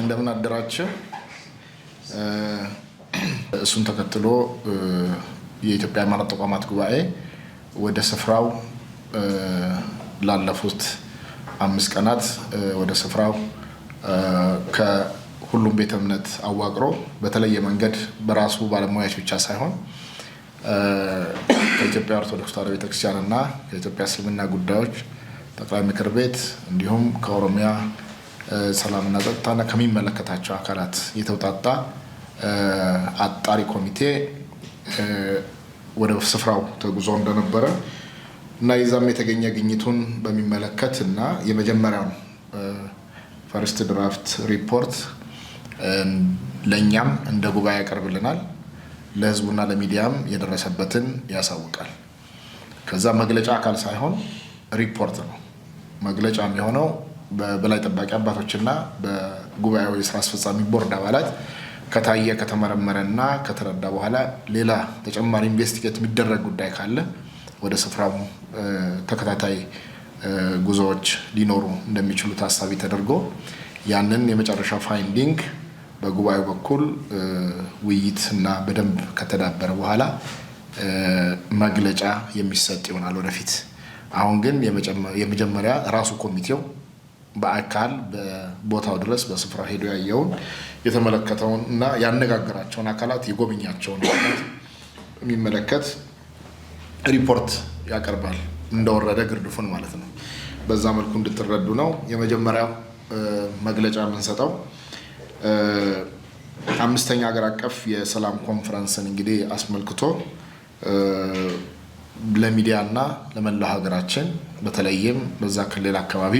እንደምን አደራችሁ። እሱን ተከትሎ የኢትዮጵያ ሃይማኖት ተቋማት ጉባኤ ወደ ስፍራው ላለፉት 5 ቀናት ወደ ስፍራው ከሁሉም ቤተ እምነት አዋቅሮ በተለየ መንገድ በራሱ ባለሙያዎች ብቻ ሳይሆን ከኢትዮጵያ ኦርቶዶክስ ተዋሕዶ ቤተክርስቲያን እና ከኢትዮጵያ እስልምና ጉዳዮች ጠቅላይ ምክር ቤት እንዲሁም ከኦሮሚያ ሰላምና ጸጥታና ከሚመለከታቸው አካላት የተውጣጣ አጣሪ ኮሚቴ ወደ ስፍራው ተጉዞ እንደነበረ እና ይዛም የተገኘ ግኝቱን በሚመለከት እና የመጀመሪያው ፈርስት ድራፍት ሪፖርት ለኛም እንደ ጉባኤ ያቀርብልናል፣ ለህዝቡና ለሚዲያም የደረሰበትን ያሳውቃል። ከዛ መግለጫ አካል ሳይሆን ሪፖርት ነው። መግለጫ የሚሆነው በላይ ጠባቂ አባቶችና በጉባኤው የስራ አስፈጻሚ ቦርድ አባላት ከታየ ከተመረመረና ከተረዳ በኋላ ሌላ ተጨማሪ ኢንቨስቲጌት የሚደረግ ጉዳይ ካለ ወደ ስፍራው ተከታታይ ጉዞዎች ሊኖሩ እንደሚችሉ ታሳቢ ተደርጎ ያንን የመጨረሻ ፋይንዲንግ በጉባኤው በኩል ውይይትና በደንብ ከተዳበረ በኋላ መግለጫ የሚሰጥ ይሆናል ወደፊት። አሁን ግን የመጀመሪያ ራሱ ኮሚቴው በአካል በቦታው ድረስ በስፍራው ሄዶ ያየውን የተመለከተውን እና ያነጋገራቸውን አካላት የጎበኛቸውን አካላት የሚመለከት ሪፖርት ያቀርባል። እንደወረደ ግርድፉን ማለት ነው። በዛ መልኩ እንድትረዱ ነው። የመጀመሪያው መግለጫ የምንሰጠው 5ኛ ሀገር አቀፍ የሰላም ኮንፈረንስን እንግዲህ አስመልክቶ ለሚዲያ እና ለመላው ሀገራችን በተለይም በዛ ክልል አካባቢ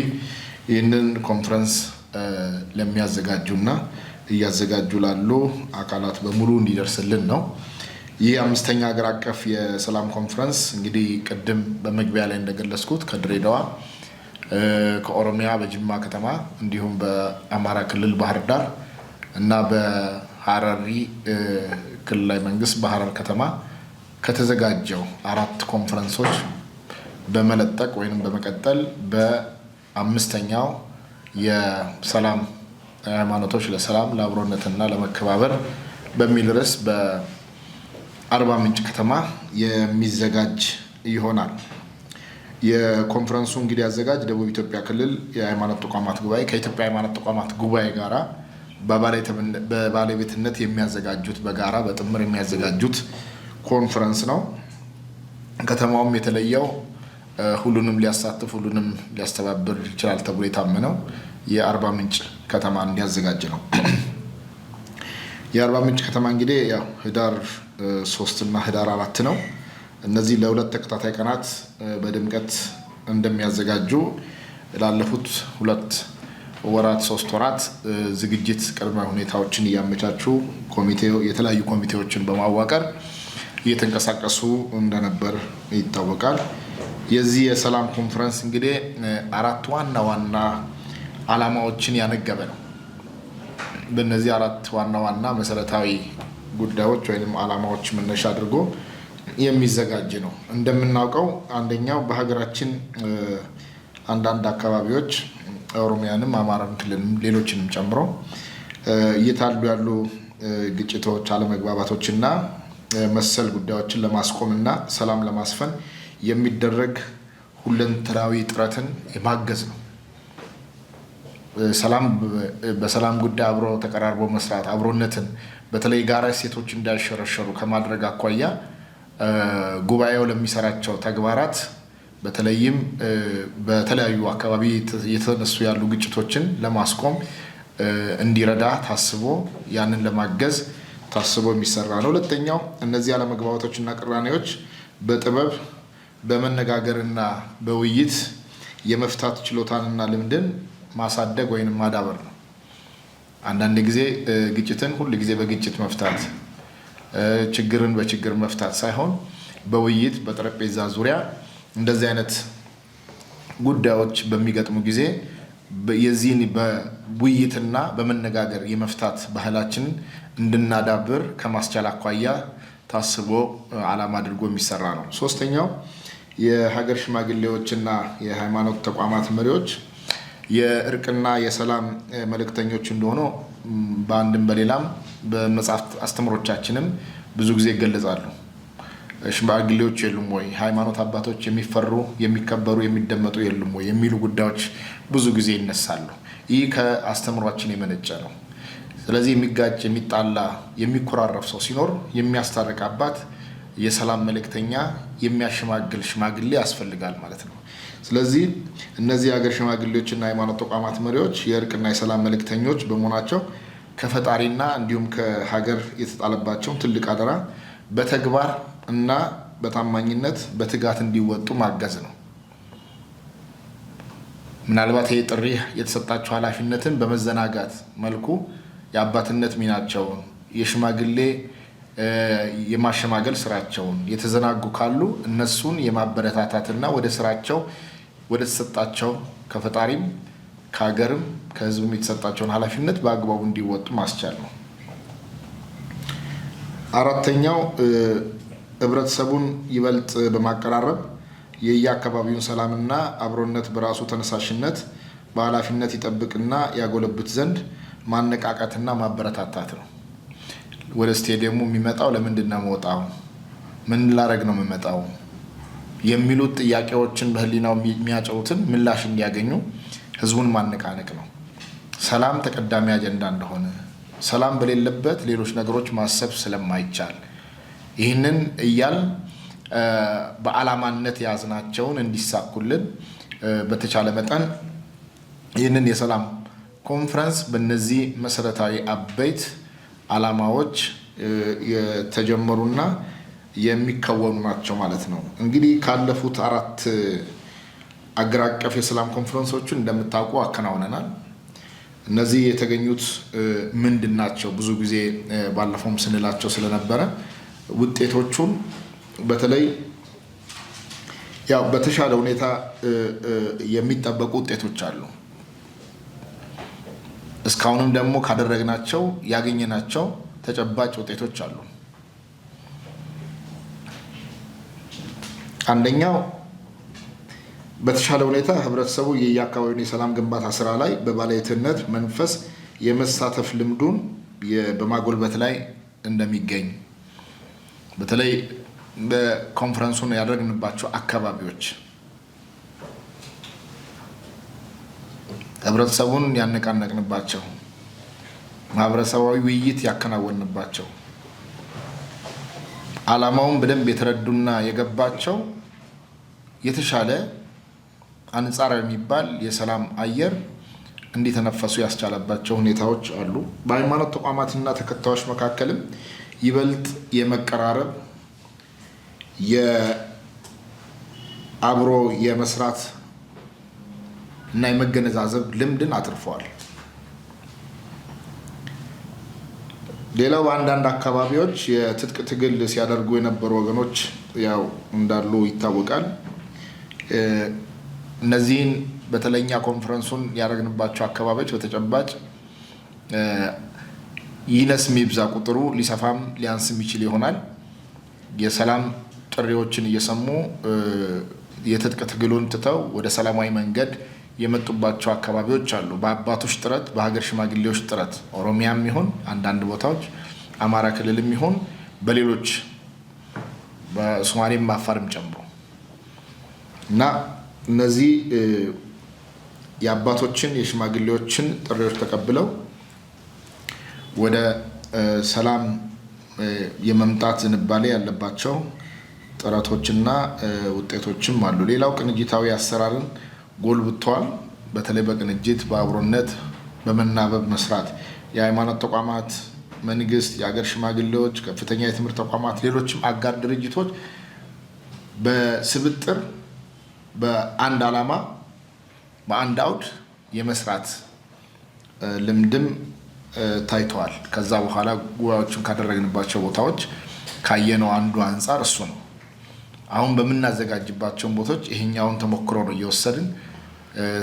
ይህንን ኮንፈረንስ ለሚያዘጋጁና እያዘጋጁ ላሉ አካላት በሙሉ እንዲደርስልን ነው። ይህ 5ኛ ሀገር አቀፍ የሰላም ኮንፈረንስ እንግዲህ ቅድም በመግቢያ ላይ እንደገለጽኩት ከድሬዳዋ ከኦሮሚያ በጅማ ከተማ እንዲሁም በአማራ ክልል ባህር ዳር እና በሐረሪ ክልላዊ መንግስት በሐረር ከተማ ከተዘጋጀው 4 ኮንፈረንሶች በመለጠቅ ወይም በመቀጠል በ5ኛው የሰላም ሃይማኖቶች ለሰላም ለአብሮነትና ለመከባበር በሚል ርዕስ በአርባ ምንጭ ከተማ የሚዘጋጅ ይሆናል። የኮንፈረንሱ እንግዲህ አዘጋጅ ደቡብ ኢትዮጵያ ክልል የሃይማኖት ተቋማት ጉባኤ ከኢትዮጵያ ሃይማኖት ተቋማት ጉባኤ ጋራ በባለቤትነት የሚያዘጋጁት በጋራ በጥምር የሚያዘጋጁት ኮንፈረንስ ነው። ከተማውም የተለየው ሁሉንም ሊያሳትፍ ሁሉንም ሊያስተባብር ይችላል ተብሎ የታመነው የአርባ ምንጭ ከተማ እንዲያዘጋጅ ነው። የአርባ ምንጭ ከተማ እንግዲህ ያው ህዳር 3 እና ህዳር 4 ነው። እነዚህ ለሁለት ተከታታይ ቀናት በድምቀት እንደሚያዘጋጁ ላለፉት 2 ወራት 3 ወራት ዝግጅት ቅድመ ሁኔታዎችን እያመቻቹ ኮሚቴው የተለያዩ ኮሚቴዎችን በማዋቀር እየተንቀሳቀሱ እንደነበር ይታወቃል። የዚህ የሰላም ኮንፈረንስ እንግዲህ 4 ዋና ዋና ዓላማዎችን ያነገበ ነው። በእነዚህ 4 ዋና ዋና መሰረታዊ ጉዳዮች ወይም ዓላማዎች መነሻ አድርጎ የሚዘጋጅ ነው። እንደምናውቀው አንደኛው በሀገራችን አንዳንድ አካባቢዎች ኦሮሚያንም አማራን ክልልም ሌሎችንም ጨምሮ እየታሉ ያሉ ግጭቶች፣ አለመግባባቶችና መሰል ጉዳዮችን ለማስቆምና ሰላም ለማስፈን የሚደረግ ሁለንተናዊ ጥረትን የማገዝ ነው። በሰላም ጉዳይ አብሮ ተቀራርቦ መስራት አብሮነትን በተለይ ጋራ እሴቶች እንዳይሸረሸሩ ከማድረግ አኳያ ጉባኤው ለሚሰራቸው ተግባራት በተለይም በተለያዩ አካባቢ የተነሱ ያሉ ግጭቶችን ለማስቆም እንዲረዳ ታስቦ ያንን ለማገዝ ታስቦ የሚሰራ ነው። ሁለተኛው እነዚህ አለመግባባቶችና ቅራኔዎች በጥበብ በመነጋገርና በውይይት የመፍታት ችሎታንና ልምድን ማሳደግ ወይም ማዳበር ነው። አንዳንድ ጊዜ ግጭትን ሁሉ ጊዜ በግጭት መፍታት ችግርን በችግር መፍታት ሳይሆን በውይይት በጠረጴዛ ዙሪያ እንደዚህ አይነት ጉዳዮች በሚገጥሙ ጊዜ የዚህን በውይይትና በመነጋገር የመፍታት ባህላችንን እንድናዳብር ከማስቻል አኳያ ታስቦ ዓላማ አድርጎ የሚሰራ ነው። ሶስተኛው የሀገር ሽማግሌዎችና የሃይማኖት ተቋማት መሪዎች የእርቅና የሰላም መልእክተኞች እንደሆኑ በአንድም በሌላም በመጽሐፍ አስተምሮቻችንም ብዙ ጊዜ ይገለጻሉ። ሽማግሌዎች የሉም ወይ? ሃይማኖት አባቶች የሚፈሩ የሚከበሩ የሚደመጡ የሉም ወይ? የሚሉ ጉዳዮች ብዙ ጊዜ ይነሳሉ። ይህ ከአስተምሯችን የመነጨ ነው። ስለዚህ የሚጋጭ የሚጣላ የሚኮራረፍ ሰው ሲኖር የሚያስታርቅ አባት፣ የሰላም መልእክተኛ፣ የሚያሸማግል ሽማግሌ ያስፈልጋል ማለት ነው። ስለዚህ እነዚህ የሀገር ሽማግሌዎችና ሃይማኖት ተቋማት መሪዎች የእርቅና የሰላም መልእክተኞች በመሆናቸው ከፈጣሪና እንዲሁም ከሀገር የተጣለባቸውን ትልቅ አደራ በተግባር እና በታማኝነት በትጋት እንዲወጡ ማገዝ ነው። ምናልባት ይህ ጥሪ የተሰጣቸው ኃላፊነትን በመዘናጋት መልኩ የአባትነት ሚናቸውን የሽማግሌ የማሸማገል ስራቸውን የተዘናጉ ካሉ እነሱን የማበረታታትና ወደ ስራቸው ወደ ተሰጣቸው ከፈጣሪም ከሀገርም ከሕዝብም የተሰጣቸውን ኃላፊነት በአግባቡ እንዲወጡ ማስቻል ነው። አራተኛው ህብረተሰቡን ይበልጥ በማቀራረብ የየአካባቢውን ሰላምና አብሮነት በራሱ ተነሳሽነት በኃላፊነት ይጠብቅና ያጎለብት ዘንድ ማነቃቃትና ማበረታታት ነው። ወደ ስቴዲየሙ የሚመጣው ለምንድን ነው የምወጣው? ምን ላረግ ነው የምመጣው? የሚሉት ጥያቄዎችን በህሊናው የሚያጨሩትን ምላሽ እንዲያገኙ ህዝቡን ማነቃነቅ ነው። ሰላም ተቀዳሚ አጀንዳ እንደሆነ፣ ሰላም በሌለበት ሌሎች ነገሮች ማሰብ ስለማይቻል ይህንን እያል በዓላማነት የያዝናቸውን እንዲሳኩልን በተቻለ መጠን ይህንን የሰላም ኮንፈረንስ በእነዚህ መሰረታዊ አበይት ዓላማዎች የተጀመሩና የሚከወኑ ናቸው ማለት ነው። እንግዲህ ካለፉት 4 አገር አቀፍ የሰላም ኮንፈረንሶችን እንደምታውቁ አከናውነናል። እነዚህ የተገኙት ምንድን ናቸው? ብዙ ጊዜ ባለፈውም ስንላቸው ስለነበረ ውጤቶቹን በተለይ ያው በተሻለ ሁኔታ የሚጠበቁ ውጤቶች አሉ። እስካሁንም ደግሞ ካደረግናቸው ያገኘናቸው ተጨባጭ ውጤቶች አሉ። አንደኛው በተሻለ ሁኔታ ህብረተሰቡ የየአካባቢውን የሰላም ግንባታ ስራ ላይ በባለቤትነት መንፈስ የመሳተፍ ልምዱን በማጎልበት ላይ እንደሚገኝ በተለይ በኮንፈረንሱን ያደረግንባቸው አካባቢዎች ህብረተሰቡን ያነቃነቅንባቸው ማህበረሰባዊ ውይይት ያከናወንባቸው ዓላማውን በደንብ የተረዱና የገባቸው የተሻለ አንጻራዊ የሚባል የሰላም አየር እንዲተነፈሱ ያስቻለባቸው ሁኔታዎች አሉ። በሃይማኖት ተቋማትና ተከታዮች መካከልም ይበልጥ የመቀራረብ የአብሮ የመስራት እና የመገነዛዘብ ልምድን አትርፈዋል። ሌላው በአንዳንድ አካባቢዎች የትጥቅ ትግል ሲያደርጉ የነበሩ ወገኖች ያው እንዳሉ ይታወቃል። እነዚህን በተለኛ ኮንፈረንሱን ያደረግንባቸው አካባቢዎች በተጨባጭ ይነስ የሚብዛ ቁጥሩ ሊሰፋም ሊያንስም ይችል ይሆናል። የሰላም ጥሪዎችን እየሰሙ የትጥቅ ትግሉን ትተው ወደ ሰላማዊ መንገድ የመጡባቸው አካባቢዎች አሉ። በአባቶች ጥረት፣ በሀገር ሽማግሌዎች ጥረት ኦሮሚያም ይሁን አንዳንድ ቦታዎች አማራ ክልልም ይሁን በሌሎች በሶማሌም አፋርም ጨምሮ እና እነዚህ የአባቶችን የሽማግሌዎችን ጥሪዎች ተቀብለው ወደ ሰላም የመምጣት ዝንባሌ ያለባቸው ጥረቶችና ውጤቶችም አሉ። ሌላው ቅንጅታዊ አሰራርን ጎልብቷል። በተለይ በቅንጅት በአብሮነት በመናበብ መስራት የሃይማኖት ተቋማት፣ መንግስት፣ የሀገር ሽማግሌዎች፣ ከፍተኛ የትምህርት ተቋማት፣ ሌሎችም አጋር ድርጅቶች በስብጥር በአንድ ዓላማ በአንድ አውድ የመስራት ልምድም ታይተዋል። ከዛ በኋላ ጉባኤዎችን ካደረግንባቸው ቦታዎች ካየነው አንዱ አንጻር እሱ ነው። አሁን በምናዘጋጅባቸውን ቦታዎች ይሄኛውን ተሞክሮ ነው እየወሰድን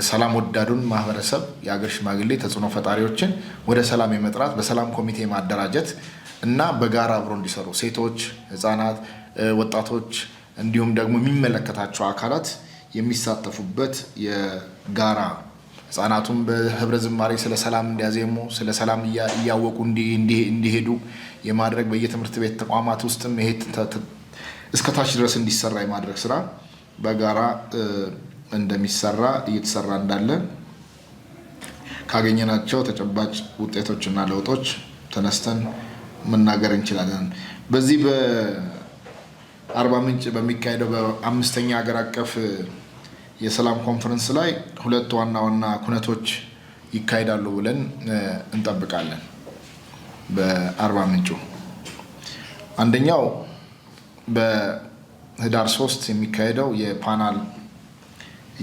ሰላም ወዳዱን ማህበረሰብ የሀገር ሽማግሌ ተጽዕኖ ፈጣሪዎችን ወደ ሰላም የመጥራት በሰላም ኮሚቴ ማደራጀት እና በጋራ አብሮ እንዲሰሩ ሴቶች፣ ህፃናት፣ ወጣቶች እንዲሁም ደግሞ የሚመለከታቸው አካላት የሚሳተፉበት የጋራ ህፃናቱም በህብረ ዝማሬ ስለ ሰላም እንዲያዜሙ ስለ ሰላም እያወቁ እንዲሄዱ የማድረግ በየትምህርት ቤት ተቋማት ውስጥም ይሄ እስከታች ድረስ እንዲሰራ የማድረግ ስራ በጋራ እንደሚሰራ እየተሰራ እንዳለ ካገኘናቸው ተጨባጭ ውጤቶችና ለውጦች ተነስተን መናገር እንችላለን። በዚህ በአርባ ምንጭ በሚካሄደው በአምስተኛ ሀገር አቀፍ የሰላም ኮንፈረንስ ላይ ሁለት ዋና ዋና ኩነቶች ይካሄዳሉ ብለን እንጠብቃለን። በአርባ ምንጩ አንደኛው በህዳር 3 የሚካሄደው የፓናል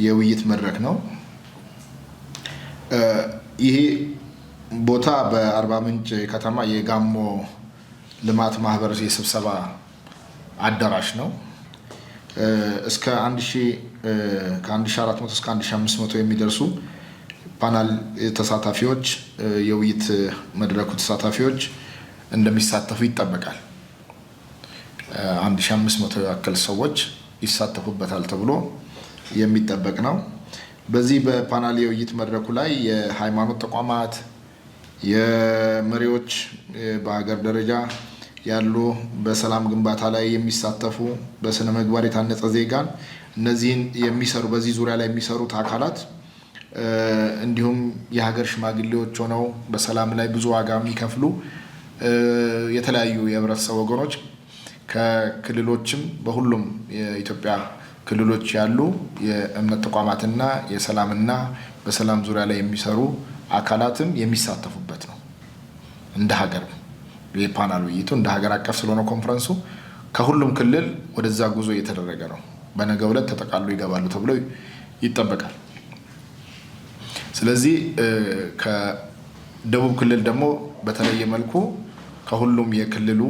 የውይይት መድረክ ነው። ይሄ ቦታ በአርባ ምንጭ ከተማ የጋሞ ልማት ማህበር የስብሰባ አዳራሽ ነው። እስከ 1400 እስከ 1500 የሚደርሱ ፓናል ተሳታፊዎች የውይይት መድረኩ ተሳታፊዎች እንደሚሳተፉ ይጠበቃል። 1500 ያክል ሰዎች ይሳተፉበታል ተብሎ የሚጠበቅ ነው። በዚህ በፓናል የውይይት መድረኩ ላይ የሃይማኖት ተቋማት፣ የመሪዎች በሀገር ደረጃ ያሉ በሰላም ግንባታ ላይ የሚሳተፉ በስነ ምግባር የታነጸ ዜጋን እነዚህን የሚሰሩ በዚህ ዙሪያ ላይ የሚሰሩት አካላት እንዲሁም የሀገር ሽማግሌዎች ሆነው በሰላም ላይ ብዙ ዋጋ የሚከፍሉ የተለያዩ የህብረተሰብ ወገኖች ከክልሎችም በሁሉም የኢትዮጵያ ክልሎች ያሉ የእምነት ተቋማትና የሰላምና በሰላም ዙሪያ ላይ የሚሰሩ አካላትም የሚሳተፉበት ነው። እንደ ሀገር የፓናል ውይይቱ እንደ ሀገር አቀፍ ስለሆነ ኮንፈረንሱ ከሁሉም ክልል ወደዛ ጉዞ እየተደረገ ነው። በነገው ዕለት ተጠቃሎ ይገባሉ ተብሎ ይጠበቃል። ስለዚህ ከደቡብ ክልል ደግሞ በተለየ መልኩ ከሁሉም የክልሉ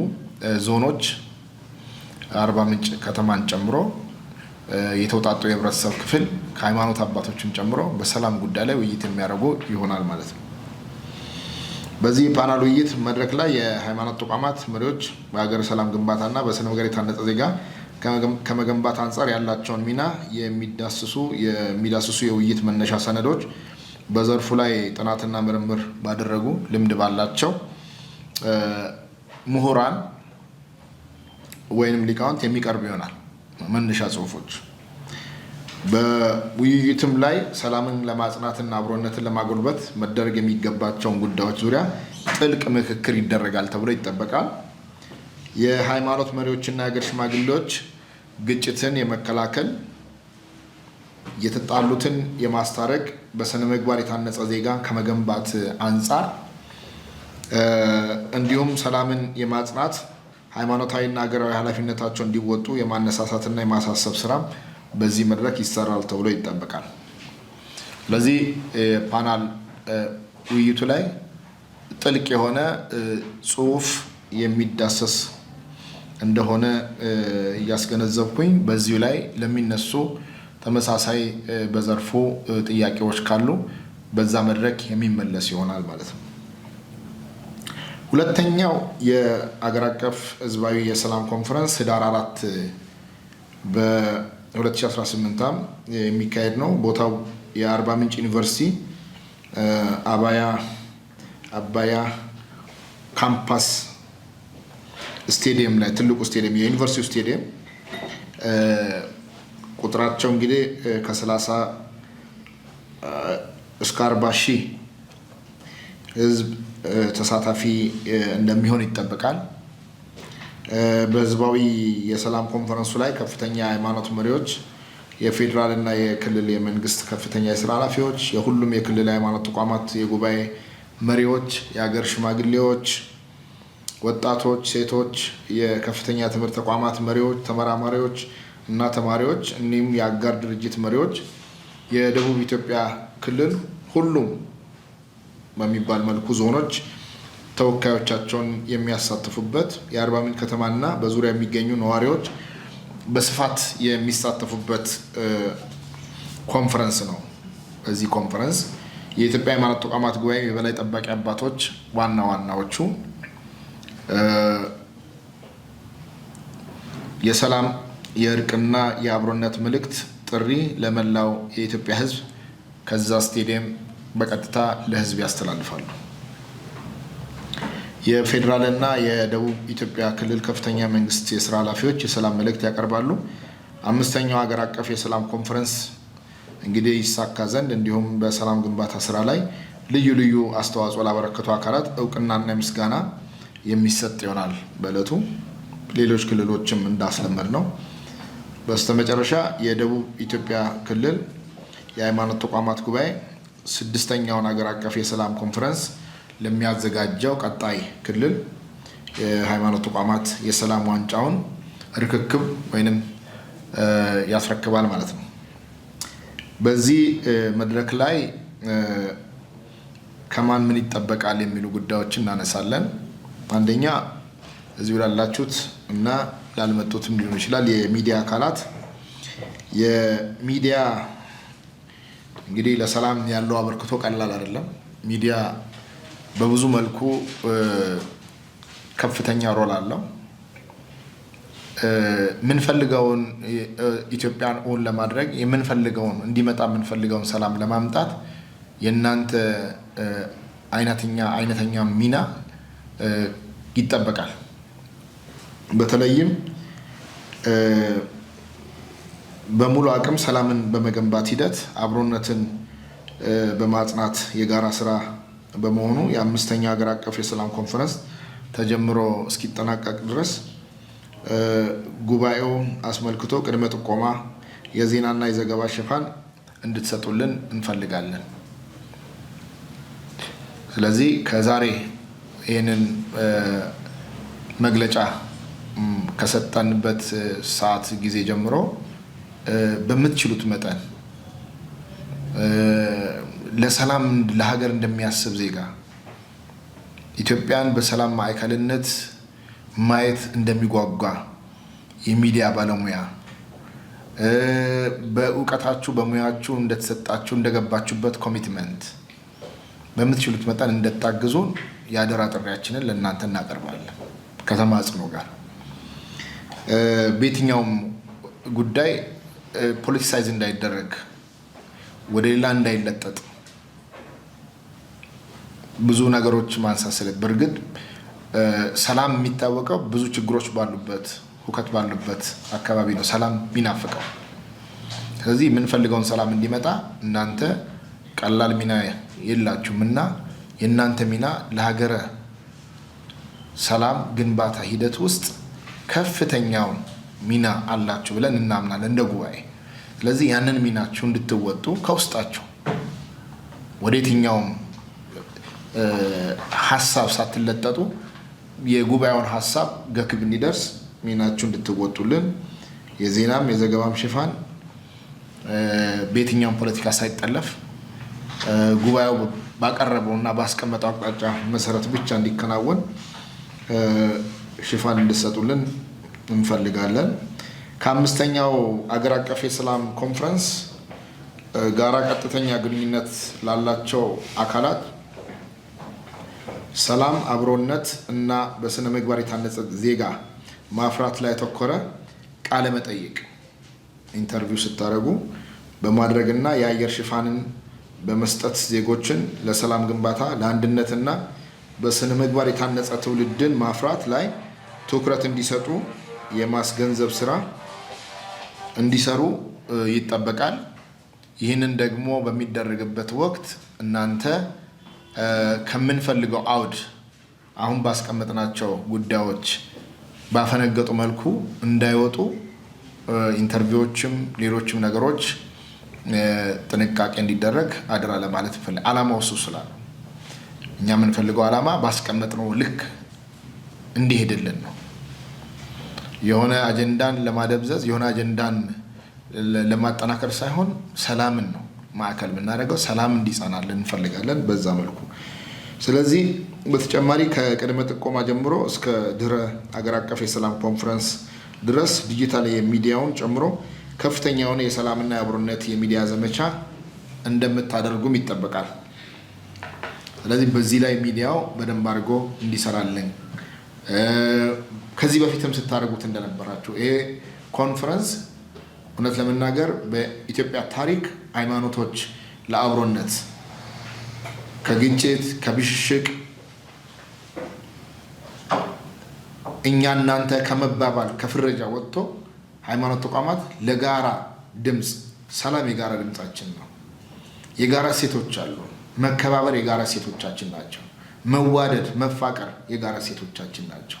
ዞኖች አርባ ምንጭ ከተማን ጨምሮ የተውጣጡ የህብረተሰብ ክፍል ከሃይማኖት አባቶችን ጨምሮ በሰላም ጉዳይ ላይ ውይይት የሚያደርጉ ይሆናል ማለት ነው። በዚህ ፓናል ውይይት መድረክ ላይ የሃይማኖት ተቋማት መሪዎች በሀገር ሰላም ግንባታና በስነ ምግባር የታነጸ ዜጋ ከመገንባት አንጻር ያላቸውን ሚና የሚዳስሱ የውይይት መነሻ ሰነዶች በዘርፉ ላይ ጥናትና ምርምር ባደረጉ ልምድ ባላቸው ምሁራን ወይንም ሊቃውንት የሚቀርብ ይሆናል። መነሻ ጽሁፎች በውይይትም ላይ ሰላምን ለማጽናትና አብሮነትን ለማጎልበት መደረግ የሚገባቸውን ጉዳዮች ዙሪያ ጥልቅ ምክክር ይደረጋል ተብሎ ይጠበቃል። የሃይማኖት መሪዎችና የሀገር ሽማግሌዎች ግጭትን የመከላከል የተጣሉትን የማስታረቅ በስነ ምግባር የታነጸ ዜጋ ከመገንባት አንጻር እንዲሁም ሰላምን የማጽናት ሃይማኖታዊና ሀገራዊ ኃላፊነታቸው እንዲወጡ የማነሳሳትና የማሳሰብ ስራ በዚህ መድረክ ይሰራል ተብሎ ይጠበቃል። ስለዚህ ፓናል ውይይቱ ላይ ጥልቅ የሆነ ጽሁፍ የሚዳሰስ እንደሆነ እያስገነዘብኩኝ በዚሁ ላይ ለሚነሱ ተመሳሳይ በዘርፉ ጥያቄዎች ካሉ በዛ መድረክ የሚመለስ ይሆናል ማለት ነው። ሁለተኛው የአገር አቀፍ ህዝባዊ የሰላም ኮንፈረንስ ህዳር 4 በ2018 የሚካሄድ ነው። ቦታው የአርባ ምንጭ ዩኒቨርሲቲ አባያ ካምፓስ ስቴዲየም ላይ ትልቁ ስቴዲየም የዩኒቨርሲቲው ስቴዲየም ቁጥራቸው እንግዲህ ከ30 እስከ 40 ሺህ ህዝብ ተሳታፊ እንደሚሆን ይጠበቃል። በህዝባዊ የሰላም ኮንፈረንሱ ላይ ከፍተኛ የሃይማኖት መሪዎች፣ የፌዴራል እና የክልል የመንግስት ከፍተኛ የስራ ኃላፊዎች፣ የሁሉም የክልል ሃይማኖት ተቋማት የጉባኤ መሪዎች፣ የሀገር ሽማግሌዎች፣ ወጣቶች፣ ሴቶች፣ የከፍተኛ ትምህርት ተቋማት መሪዎች፣ ተመራማሪዎች እና ተማሪዎች እንዲሁም የአጋር ድርጅት መሪዎች የደቡብ ኢትዮጵያ ክልል ሁሉም በሚባል መልኩ ዞኖች ተወካዮቻቸውን የሚያሳትፉበት የአርባ ምንጭ ከተማና በዙሪያ የሚገኙ ነዋሪዎች በስፋት የሚሳተፉበት ኮንፈረንስ ነው። በዚህ ኮንፈረንስ የኢትዮጵያ ሃይማኖት ተቋማት ጉባኤ የበላይ ጠባቂ አባቶች ዋናዎቹ የሰላም የእርቅና የአብሮነት መልእክት ጥሪ ለመላው የኢትዮጵያ ሕዝብ ከዛ ስቴዲየም በቀጥታ ለህዝብ ያስተላልፋሉ። የፌዴራልና የደቡብ ኢትዮጵያ ክልል ከፍተኛ መንግስት የስራ ኃላፊዎች የሰላም መልእክት ያቀርባሉ። አምስተኛው ሀገር አቀፍ የሰላም ኮንፈረንስ እንግዲህ ይሳካ ዘንድ እንዲሁም በሰላም ግንባታ ስራ ላይ ልዩ ልዩ አስተዋጽኦ ላበረከቱ አካላት እውቅናና ምስጋና የሚሰጥ ይሆናል። በእለቱ ሌሎች ክልሎችም እንዳስለመድ ነው። በስተመጨረሻ የደቡብ ኢትዮጵያ ክልል የሃይማኖት ተቋማት ጉባኤ ስድስተኛውን ሀገር አቀፍ የሰላም ኮንፈረንስ ለሚያዘጋጀው ቀጣይ ክልል የሃይማኖት ተቋማት የሰላም ዋንጫውን ርክክብ ወይንም ያስረክባል ማለት ነው። በዚህ መድረክ ላይ ከማን ምን ይጠበቃል የሚሉ ጉዳዮችን እናነሳለን። አንደኛ እዚሁ ላላችሁት እና ላልመጡትም ሊሆን ይችላል የሚዲያ አካላት የሚዲያ እንግዲህ ለሰላም ያለው አበርክቶ ቀላል አይደለም። ሚዲያ በብዙ መልኩ ከፍተኛ ሮል አለው። ምንፈልገውን ኢትዮጵያን ኦን ለማድረግ የምንፈልገውን እንዲመጣ የምንፈልገውን ሰላም ለማምጣት የእናንተ አይነተኛ ሚና ይጠበቃል። በተለይም በሙሉ አቅም ሰላምን በመገንባት ሂደት አብሮነትን በማጽናት የጋራ ስራ በመሆኑ የአምስተኛ ሀገር አቀፍ የሰላም ኮንፈረንስ ተጀምሮ እስኪጠናቀቅ ድረስ ጉባኤው አስመልክቶ ቅድመ ጥቆማ የዜናና የዘገባ ሽፋን እንድትሰጡልን እንፈልጋለን። ስለዚህ ከዛሬ ይህንን መግለጫ ከሰጠንበት ሰዓት ጊዜ ጀምሮ በምትችሉት መጠን ለሰላም ለሀገር እንደሚያስብ ዜጋ ኢትዮጵያን በሰላም ማዕከልነት ማየት እንደሚጓጓ የሚዲያ ባለሙያ በእውቀታችሁ በሙያችሁ እንደተሰጣችሁ እንደገባችሁበት ኮሚትመንት በምትችሉት መጠን እንደታግዙን የአደራ ጥሪያችንን ለእናንተ እናቀርባለን። ከተማጽኖ ጋር በየትኛውም ጉዳይ ፖለቲሳይዝ እንዳይደረግ ወደ ሌላ እንዳይለጠጥ ብዙ ነገሮች ማንሳት ስለ በርግጥ ሰላም የሚታወቀው ብዙ ችግሮች ባሉበት ሁከት ባሉበት አካባቢ ነው ሰላም የሚናፍቀው። ስለዚህ የምንፈልገውን ሰላም እንዲመጣ እናንተ ቀላል ሚና የላችሁም እና የእናንተ ሚና ለሀገረ ሰላም ግንባታ ሂደት ውስጥ ከፍተኛውን ሚና አላችሁ ብለን እናምናለን እንደ ጉባኤ። ስለዚህ ያንን ሚናችሁ እንድትወጡ ከውስጣችሁ ወደ የትኛውም ሀሳብ ሳትለጠጡ የጉባኤውን ሀሳብ ገክብ እንዲደርስ ሚናችሁ እንድትወጡልን የዜናም የዘገባም ሽፋን በየትኛውም ፖለቲካ ሳይጠለፍ ጉባኤው ባቀረበውና ባስቀመጠው አቅጣጫ መሰረት ብቻ እንዲከናወን ሽፋን እንድትሰጡልን እንፈልጋለን። ከአምስተኛው አገር አቀፍ የሰላም ኮንፈረንስ ጋራ ቀጥተኛ ግንኙነት ላላቸው አካላት ሰላም፣ አብሮነት እና በስነ ምግባር የታነጸ ዜጋ ማፍራት ላይ ያተኮረ ቃለ መጠይቅ ኢንተርቪው ስታደርጉ በማድረግና የአየር ሽፋንን በመስጠት ዜጎችን ለሰላም ግንባታ ለአንድነትና በስነ ምግባር የታነጸ ትውልድን ማፍራት ላይ ትኩረት እንዲሰጡ የማስገንዘብ ስራ እንዲሰሩ ይጠበቃል። ይህንን ደግሞ በሚደረግበት ወቅት እናንተ ከምንፈልገው አውድ አሁን ባስቀመጥናቸው ጉዳዮች ባፈነገጡ መልኩ እንዳይወጡ ኢንተርቪዎችም ሌሎችም ነገሮች ጥንቃቄ እንዲደረግ አደራ ለማለት ይፈልጋል። ዓላማው እሱ ስላለ እኛ የምንፈልገው ዓላማ ባስቀመጥነው ልክ እንዲሄድልን ነው። የሆነ አጀንዳን ለማደብዘዝ የሆነ አጀንዳን ለማጠናከር ሳይሆን ሰላምን ነው ማዕከል የምናደርገው። ሰላም እንዲጸናልን እንፈልጋለን በዛ መልኩ። ስለዚህ በተጨማሪ ከቅድመ ጥቆማ ጀምሮ እስከ ድህረ አገር አቀፍ የሰላም ኮንፈረንስ ድረስ ዲጂታል የሚዲያውን ጨምሮ ከፍተኛ የሆነ የሰላምና የአብሮነት የሚዲያ ዘመቻ እንደምታደርጉም ይጠበቃል። ስለዚህ በዚህ ላይ ሚዲያው በደንብ አድርጎ እንዲሰራልን ከዚህ በፊትም ስታደርጉት እንደነበራችሁ ይሄ ኮንፈረንስ እውነት ለመናገር በኢትዮጵያ ታሪክ ሃይማኖቶች ለአብሮነት ከግጭት ከብሽሽቅ እኛ እናንተ ከመባባል ከፍረጃ ወጥቶ ሃይማኖት ተቋማት ለጋራ ድምፅ ሰላም የጋራ ድምፃችን ነው። የጋራ ሴቶች አሉ። መከባበር የጋራ ሴቶቻችን ናቸው። መዋደድ መፋቀር የጋራ ሴቶቻችን ናቸው።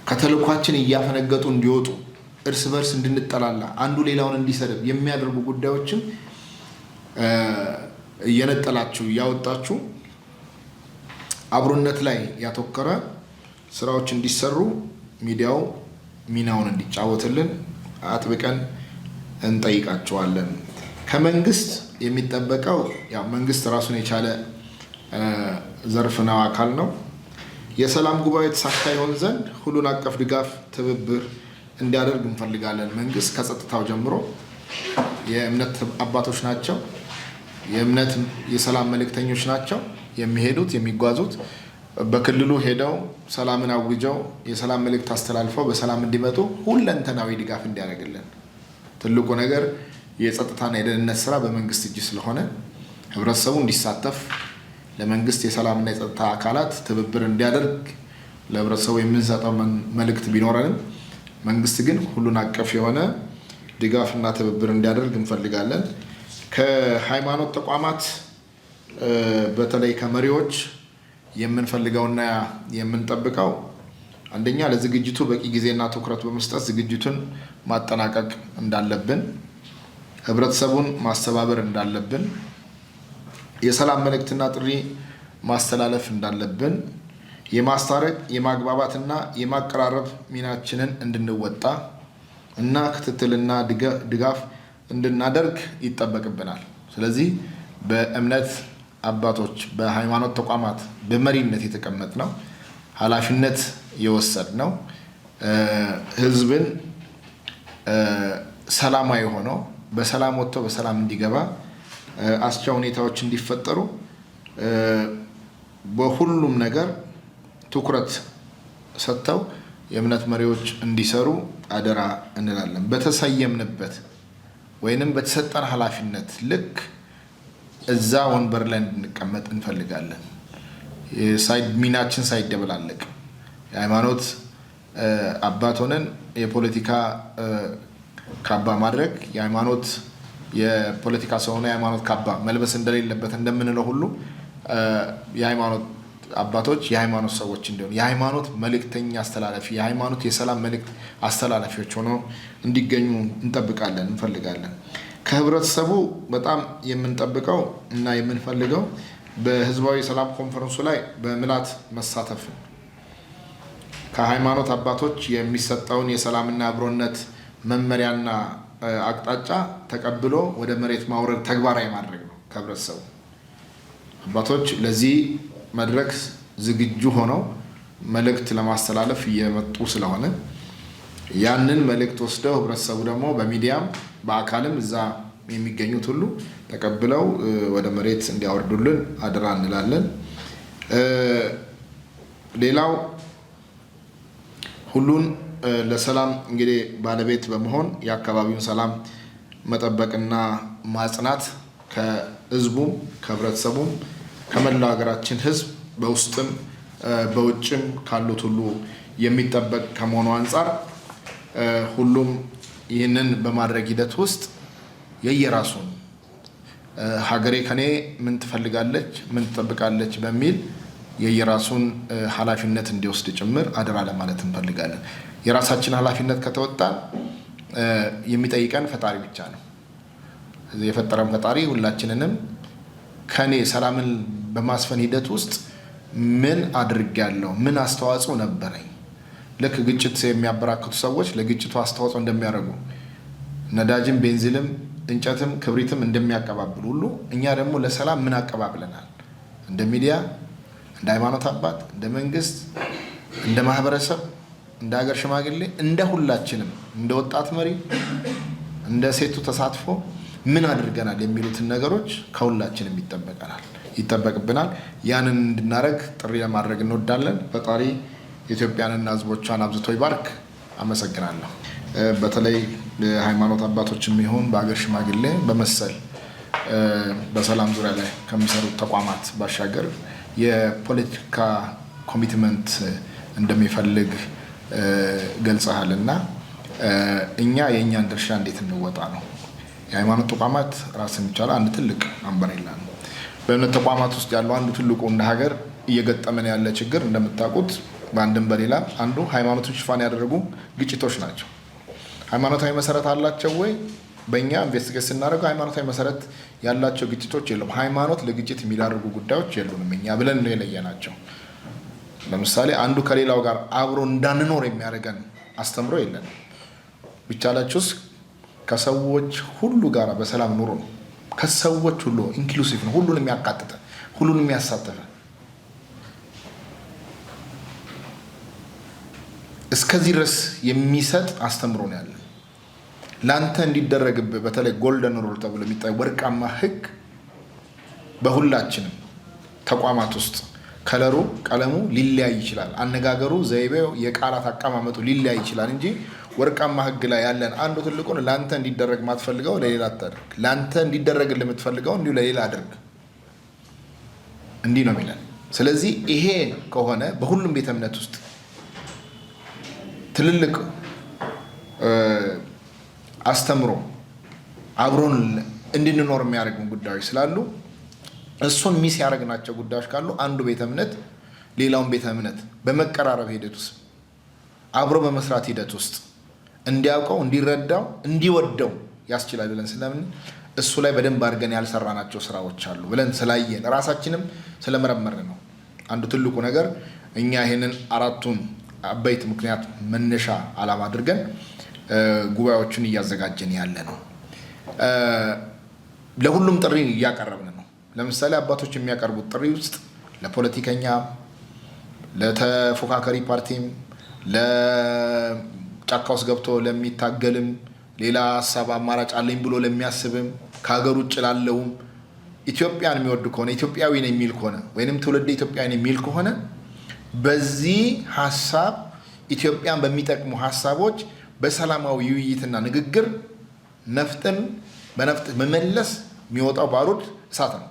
ከተልኳችን እያፈነገጡ እንዲወጡ እርስ በርስ እንድንጠላላ አንዱ ሌላውን እንዲሰድብ የሚያደርጉ ጉዳዮችን እየነጠላችሁ እያወጣችሁ አብሮነት ላይ ያተኮረ ስራዎች እንዲሰሩ ሚዲያው ሚናውን እንዲጫወትልን አጥብቀን እንጠይቃቸዋለን። ከመንግስት የሚጠበቀው ያው መንግስት ራሱን የቻለ ዘርፍ ነው፣ አካል ነው። የሰላም ጉባኤ ተሳካ ይሆን ዘንድ ሁሉን አቀፍ ድጋፍ ትብብር እንዲያደርግ እንፈልጋለን። መንግስት ከጸጥታው ጀምሮ የእምነት አባቶች ናቸው፣ የእምነት የሰላም መልእክተኞች ናቸው የሚሄዱት የሚጓዙት። በክልሉ ሄደው ሰላምን አውጀው የሰላም መልእክት አስተላልፈው በሰላም እንዲመጡ ሁለንተናዊ ድጋፍ እንዲያደርግልን። ትልቁ ነገር የጸጥታና የደህንነት ስራ በመንግስት እጅ ስለሆነ ህብረተሰቡ እንዲሳተፍ ለመንግስት የሰላምና የጸጥታ አካላት ትብብር እንዲያደርግ ለህብረተሰቡ የምንሰጠው መልእክት ቢኖረንም መንግስት ግን ሁሉን አቀፍ የሆነ ድጋፍና ትብብር እንዲያደርግ እንፈልጋለን። ከሃይማኖት ተቋማት በተለይ ከመሪዎች የምንፈልገውና የምንጠብቀው አንደኛ ለዝግጅቱ በቂ ጊዜና ትኩረት በመስጠት ዝግጅቱን ማጠናቀቅ እንዳለብን፣ ህብረተሰቡን ማስተባበር እንዳለብን፣ የሰላም መልእክትና ጥሪ ማስተላለፍ እንዳለብን፣ የማስታረቅ የማግባባትና የማቀራረብ ሚናችንን እንድንወጣ እና ክትትልና ድጋፍ እንድናደርግ ይጠበቅብናል። ስለዚህ በእምነት አባቶች በሃይማኖት ተቋማት በመሪነት የተቀመጥ ነው ኃላፊነት የወሰድ ነው ህዝብን ሰላማዊ ሆኖ በሰላም ወጥቶ በሰላም እንዲገባ አስቻይ ሁኔታዎች እንዲፈጠሩ በሁሉም ነገር ትኩረት ሰጥተው የእምነት መሪዎች እንዲሰሩ አደራ እንላለን። በተሰየምንበት ወይንም በተሰጠን ኃላፊነት ልክ እዛ ወንበር ላይ እንድንቀመጥ እንፈልጋለን። ሚናችን ሳይደበላለቅ የሃይማኖት አባት ሆነን የፖለቲካ ካባ ማድረግ የሃይማኖት የፖለቲካ ሰው ሆነ የሃይማኖት ካባ መልበስ እንደሌለበት እንደምንለው ሁሉ የሃይማኖት አባቶች የሃይማኖት ሰዎች እንዲሆኑ የሃይማኖት መልእክተኛ አስተላላፊ የሃይማኖት የሰላም መልእክት አስተላላፊዎች ሆነው እንዲገኙ እንጠብቃለን እንፈልጋለን። ከህብረተሰቡ በጣም የምንጠብቀው እና የምንፈልገው በህዝባዊ ሰላም ኮንፈረንሱ ላይ በምላት መሳተፍ ነው። ከሃይማኖት አባቶች የሚሰጠውን የሰላምና አብሮነት መመሪያና አቅጣጫ ተቀብሎ ወደ መሬት ማውረድ ተግባራዊ ማድረግ ነው። ከህብረተሰቡ አባቶች ለዚህ መድረክ ዝግጁ ሆነው መልእክት ለማስተላለፍ እየመጡ ስለሆነ ያንን መልእክት ወስደው ህብረተሰቡ ደግሞ በሚዲያም በአካልም እዛ የሚገኙት ሁሉ ተቀብለው ወደ መሬት እንዲያወርዱልን አደራ እንላለን። ሌላው ሁሉን ለሰላም እንግዲህ ባለቤት በመሆን የአካባቢውን ሰላም መጠበቅና ማጽናት ከህዝቡም ከህብረተሰቡም ከመላው ሀገራችን ህዝብ በውስጥም በውጭም ካሉት ሁሉ የሚጠበቅ ከመሆኑ አንጻር ሁሉም ይህንን በማድረግ ሂደት ውስጥ የየራሱን ሀገሬ ከኔ ምን ትፈልጋለች ምን ትጠብቃለች በሚል የየራሱን ኃላፊነት እንዲወስድ ጭምር አደራ ለማለት እንፈልጋለን። የራሳችን ኃላፊነት ከተወጣን የሚጠይቀን ፈጣሪ ብቻ ነው። የፈጠረን ፈጣሪ ሁላችንንም ከኔ ሰላምን በማስፈን ሂደት ውስጥ ምን አድርጌያለሁ ምን አስተዋጽኦ ነበረኝ፣ ልክ ግጭት የሚያበራክቱ ሰዎች ለግጭቱ አስተዋጽኦ እንደሚያደርጉ ነዳጅም ቤንዚንም እንጨትም ክብሪትም እንደሚያቀባብሉ ሁሉ እኛ ደግሞ ለሰላም ምን አቀባብለናል? እንደ ሚዲያ እንደ ሃይማኖት አባት እንደ መንግስት እንደ ማህበረሰብ እንደ ሀገር ሽማግሌ እንደ ሁላችንም እንደ ወጣት መሪ እንደ ሴቱ ተሳትፎ ምን አድርገናል የሚሉትን ነገሮች ከሁላችንም ይጠበቅብናል። ያንን እንድናደርግ ጥሪ ለማድረግ እንወዳለን። ፈጣሪ ኢትዮጵያንና ህዝቦቿን አብዝቶ ይባርክ። አመሰግናለሁ። በተለይ ሃይማኖት አባቶችም ይሁን በሀገር ሽማግሌ በመሰል በሰላም ዙሪያ ላይ ከሚሰሩት ተቋማት ባሻገር የፖለቲካ ኮሚትመንት እንደሚፈልግ ገልጸሃል እና እኛ የእኛን ድርሻ እንዴት እንወጣ ነው። የሃይማኖት ተቋማት ራስን ይቻላል አንድ ትልቅ አምብሬላ ነው። በእምነት ተቋማት ውስጥ ያለው አንዱ ትልቁ እንደ ሀገር እየገጠመን ያለ ችግር እንደምታውቁት በአንድም በሌላ አንዱ ሃይማኖትን ሽፋን ያደረጉ ግጭቶች ናቸው። ሃይማኖታዊ መሰረት አላቸው ወይ? በእኛ ኢንቨስቲጌት ስናደርገው ሃይማኖታዊ መሰረት ያላቸው ግጭቶች የሉም። ሃይማኖት ለግጭት የሚዳርጉ ጉዳዮች የሉንም እኛ ብለን ነው የለየናቸው። ለምሳሌ አንዱ ከሌላው ጋር አብሮ እንዳንኖር የሚያደርገን አስተምሮ የለንም። ቢቻላችሁስ ከሰዎች ሁሉ ጋር በሰላም ኑሩ ነው። ከሰዎች ሁሉ ኢንክሉሲቭ ነው፣ ሁሉንም ያካተተ ሁሉንም ያሳተፈ እስከዚህ ድረስ የሚሰጥ አስተምሮ ነው ያለን። ላንተ እንዲደረግብህ በተለይ ጎልደን ሩል ተብሎ የሚታይ ወርቃማ ህግ በሁላችንም ተቋማት ውስጥ ከለሩ ቀለሙ ሊለያይ ይችላል፣ አነጋገሩ ዘይቤው የቃላት አቀማመጡ ሊለያይ ይችላል እንጂ ወርቃማ ህግ ላይ ያለን አንዱ ትልቁን ላንተ እንዲደረግ ማትፈልገው ለሌላ አታድርግ፣ ላንተ እንዲደረግ ለምትፈልገው እንዲሁ ለሌላ አድርግ፣ እንዲህ ነው የሚለን። ስለዚህ ይሄ ከሆነ በሁሉም ቤተ እምነት ውስጥ ትልልቅ አስተምሮ አብሮን እንድንኖር የሚያደርጉን ጉዳዮች ስላሉ እሱን ሚስ ያደረግናቸው ጉዳዮች ካሉ አንዱ ቤተ እምነት ሌላውን ቤተ እምነት በመቀራረብ ሂደት ውስጥ አብሮ በመስራት ሂደት ውስጥ እንዲያውቀው እንዲረዳው እንዲወደው ያስችላል ብለን ስለምን እሱ ላይ በደንብ አድርገን ያልሰራናቸው ስራዎች አሉ ብለን ስላየን ራሳችንም ስለመረመርን ነው። አንዱ ትልቁ ነገር እኛ ይሄንን አራቱን አበይት ምክንያት መነሻ ዓላማ አድርገን ጉባኤዎችን እያዘጋጀን ያለ ነው። ለሁሉም ጥሪ እያቀረብን ነው። ለምሳሌ አባቶች የሚያቀርቡት ጥሪ ውስጥ ለፖለቲከኛ፣ ለተፎካካሪ ፓርቲም፣ ለጫካ ውስጥ ገብቶ ለሚታገልም፣ ሌላ ሀሳብ አማራጭ አለኝ ብሎ ለሚያስብም፣ ከሀገር ውጭ ላለውም ኢትዮጵያን የሚወድ ከሆነ ኢትዮጵያዊ ነው የሚል ከሆነ ወይንም ትውልድ ኢትዮጵያን የሚል ከሆነ በዚህ ሀሳብ ኢትዮጵያን በሚጠቅሙ ሀሳቦች በሰላማዊ ውይይትና ንግግር ነፍጥን በነፍጥ መመለስ የሚወጣው ባሩድ እሳት ነው።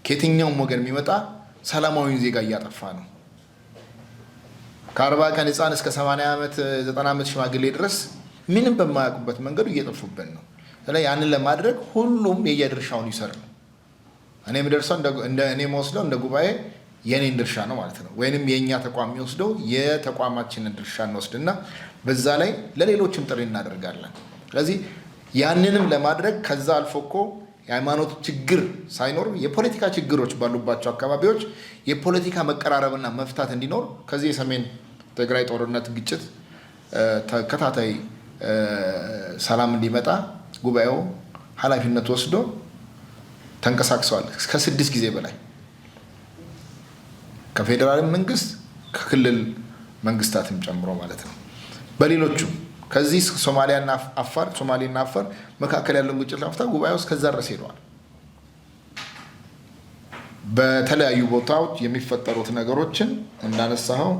ከየትኛውም ወገን የሚመጣ ሰላማዊ ዜጋ እያጠፋ ነው። ከ40 ቀን ህፃን እስከ 80 ዓመት 90 ዓመት ሽማግሌ ድረስ ምንም በማያውቁበት መንገዱ እየጠፉብን ነው። ስለዚህ ያንን ለማድረግ ሁሉም የየድርሻውን ይሰር ነው። እኔ የምደርሰው እኔ የምወስደው እንደ ጉባኤ የኔን ድርሻ ነው ማለት ነው። ወይንም የኛ ተቋም የሚወስደው የተቋማችንን ድርሻ እንወስድና በዛ ላይ ለሌሎችም ጥሪ እናደርጋለን። ስለዚህ ያንንም ለማድረግ ከዛ አልፎ እኮ የሃይማኖት ችግር ሳይኖር የፖለቲካ ችግሮች ባሉባቸው አካባቢዎች የፖለቲካ መቀራረብና መፍታት እንዲኖር ከዚህ የሰሜን ትግራይ ጦርነት ግጭት ተከታታይ ሰላም እንዲመጣ ጉባኤው ኃላፊነት ወስዶ ተንቀሳቅሰዋል። እስከ 6 ጊዜ በላይ ከፌዴራል መንግስት ከክልል መንግስታትም ጨምሮ ማለት ነው። በሌሎቹ ከዚህ ሶማሊያና አፋር መካከል ያለው ግጭት ለመፍታት ጉባኤው እስከዛ ድረስ ሄደዋል። በተለያዩ ቦታዎች የሚፈጠሩት ነገሮችን እንዳነሳኸው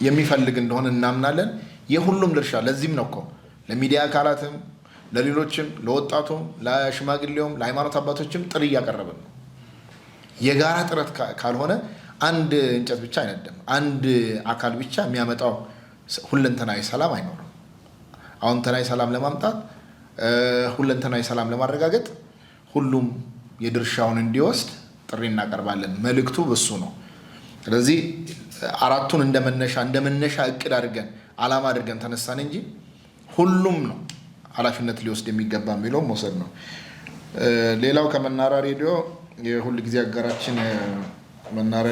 የሚፈልግ እንደሆነ እናምናለን። የሁሉም ድርሻ ለዚህም ነው እኮ ለሚዲያ አካላትም፣ ለሌሎችም፣ ለወጣቱም፣ ለሽማግሌውም፣ ለሃይማኖት አባቶችም ጥሪ እያቀረብን ነው። የጋራ ጥረት ካልሆነ አንድ እንጨት ብቻ አይነድም። አንድ አካል ብቻ የሚያመጣው ሁለንተናዊ ሰላም አይኖርም። አዎንተናዊ ሰላም ለማምጣት ሁለንተናዊ ሰላም ለማረጋገጥ ሁሉም የድርሻውን እንዲወስድ ጥሪ እናቀርባለን። መልእክቱ በሱ ነው። ስለዚህ አራቱን እንደመነሻ እቅድ አድርገን ዓላማ አድርገን ተነሳን እንጂ ሁሉም ነው ኃላፊነት ሊወስድ የሚገባ የሚለው መውሰድ ነው። ሌላው ከመናራ ሬዲዮ የሁል ጊዜ አጋራችን መናራ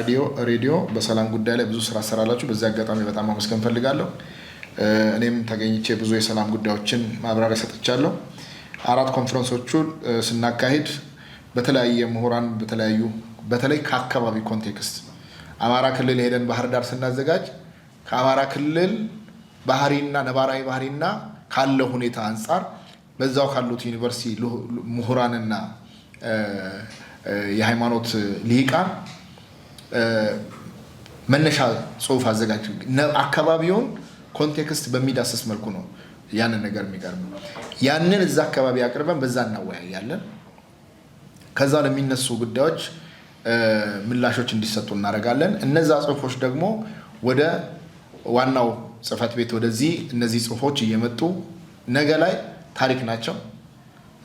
ሬዲዮ በሰላም ጉዳይ ላይ ብዙ ስራ ሰራላችሁ። በዚህ አጋጣሚ በጣም አመስገን ፈልጋለሁ። እኔም ተገኝቼ ብዙ የሰላም ጉዳዮችን ማብራሪያ ሰጥቻለሁ። 4 ኮንፈረንሶቹን ስናካሂድ በተለያየ ምሁራን በተለይ ከአካባቢ ኮንቴክስት አማራ ክልል ሄደን ባህር ዳር ስናዘጋጅ ከአማራ ክልል ባህሪና ነባራዊ ባህሪና ካለው ሁኔታ አንጻር በዛው ካሉት ዩኒቨርሲቲ ምሁራንና የሃይማኖት ሊቃን መነሻ ጽሁፍ አዘጋጅ አካባቢውን ኮንቴክስት በሚዳስስ መልኩ ነው ያንን ነገር የሚቀርብ ያንን እዛ አካባቢ አቅርበን በዛ እናወያያለን። ከዛ ለሚነሱ ጉዳዮች ምላሾች እንዲሰጡ እናደርጋለን። እነዛ ጽሁፎች ደግሞ ወደ ዋናው ጽህፈት ቤት ወደዚህ እነዚህ ጽሁፎች እየመጡ ነገ ላይ ታሪክ ናቸው፣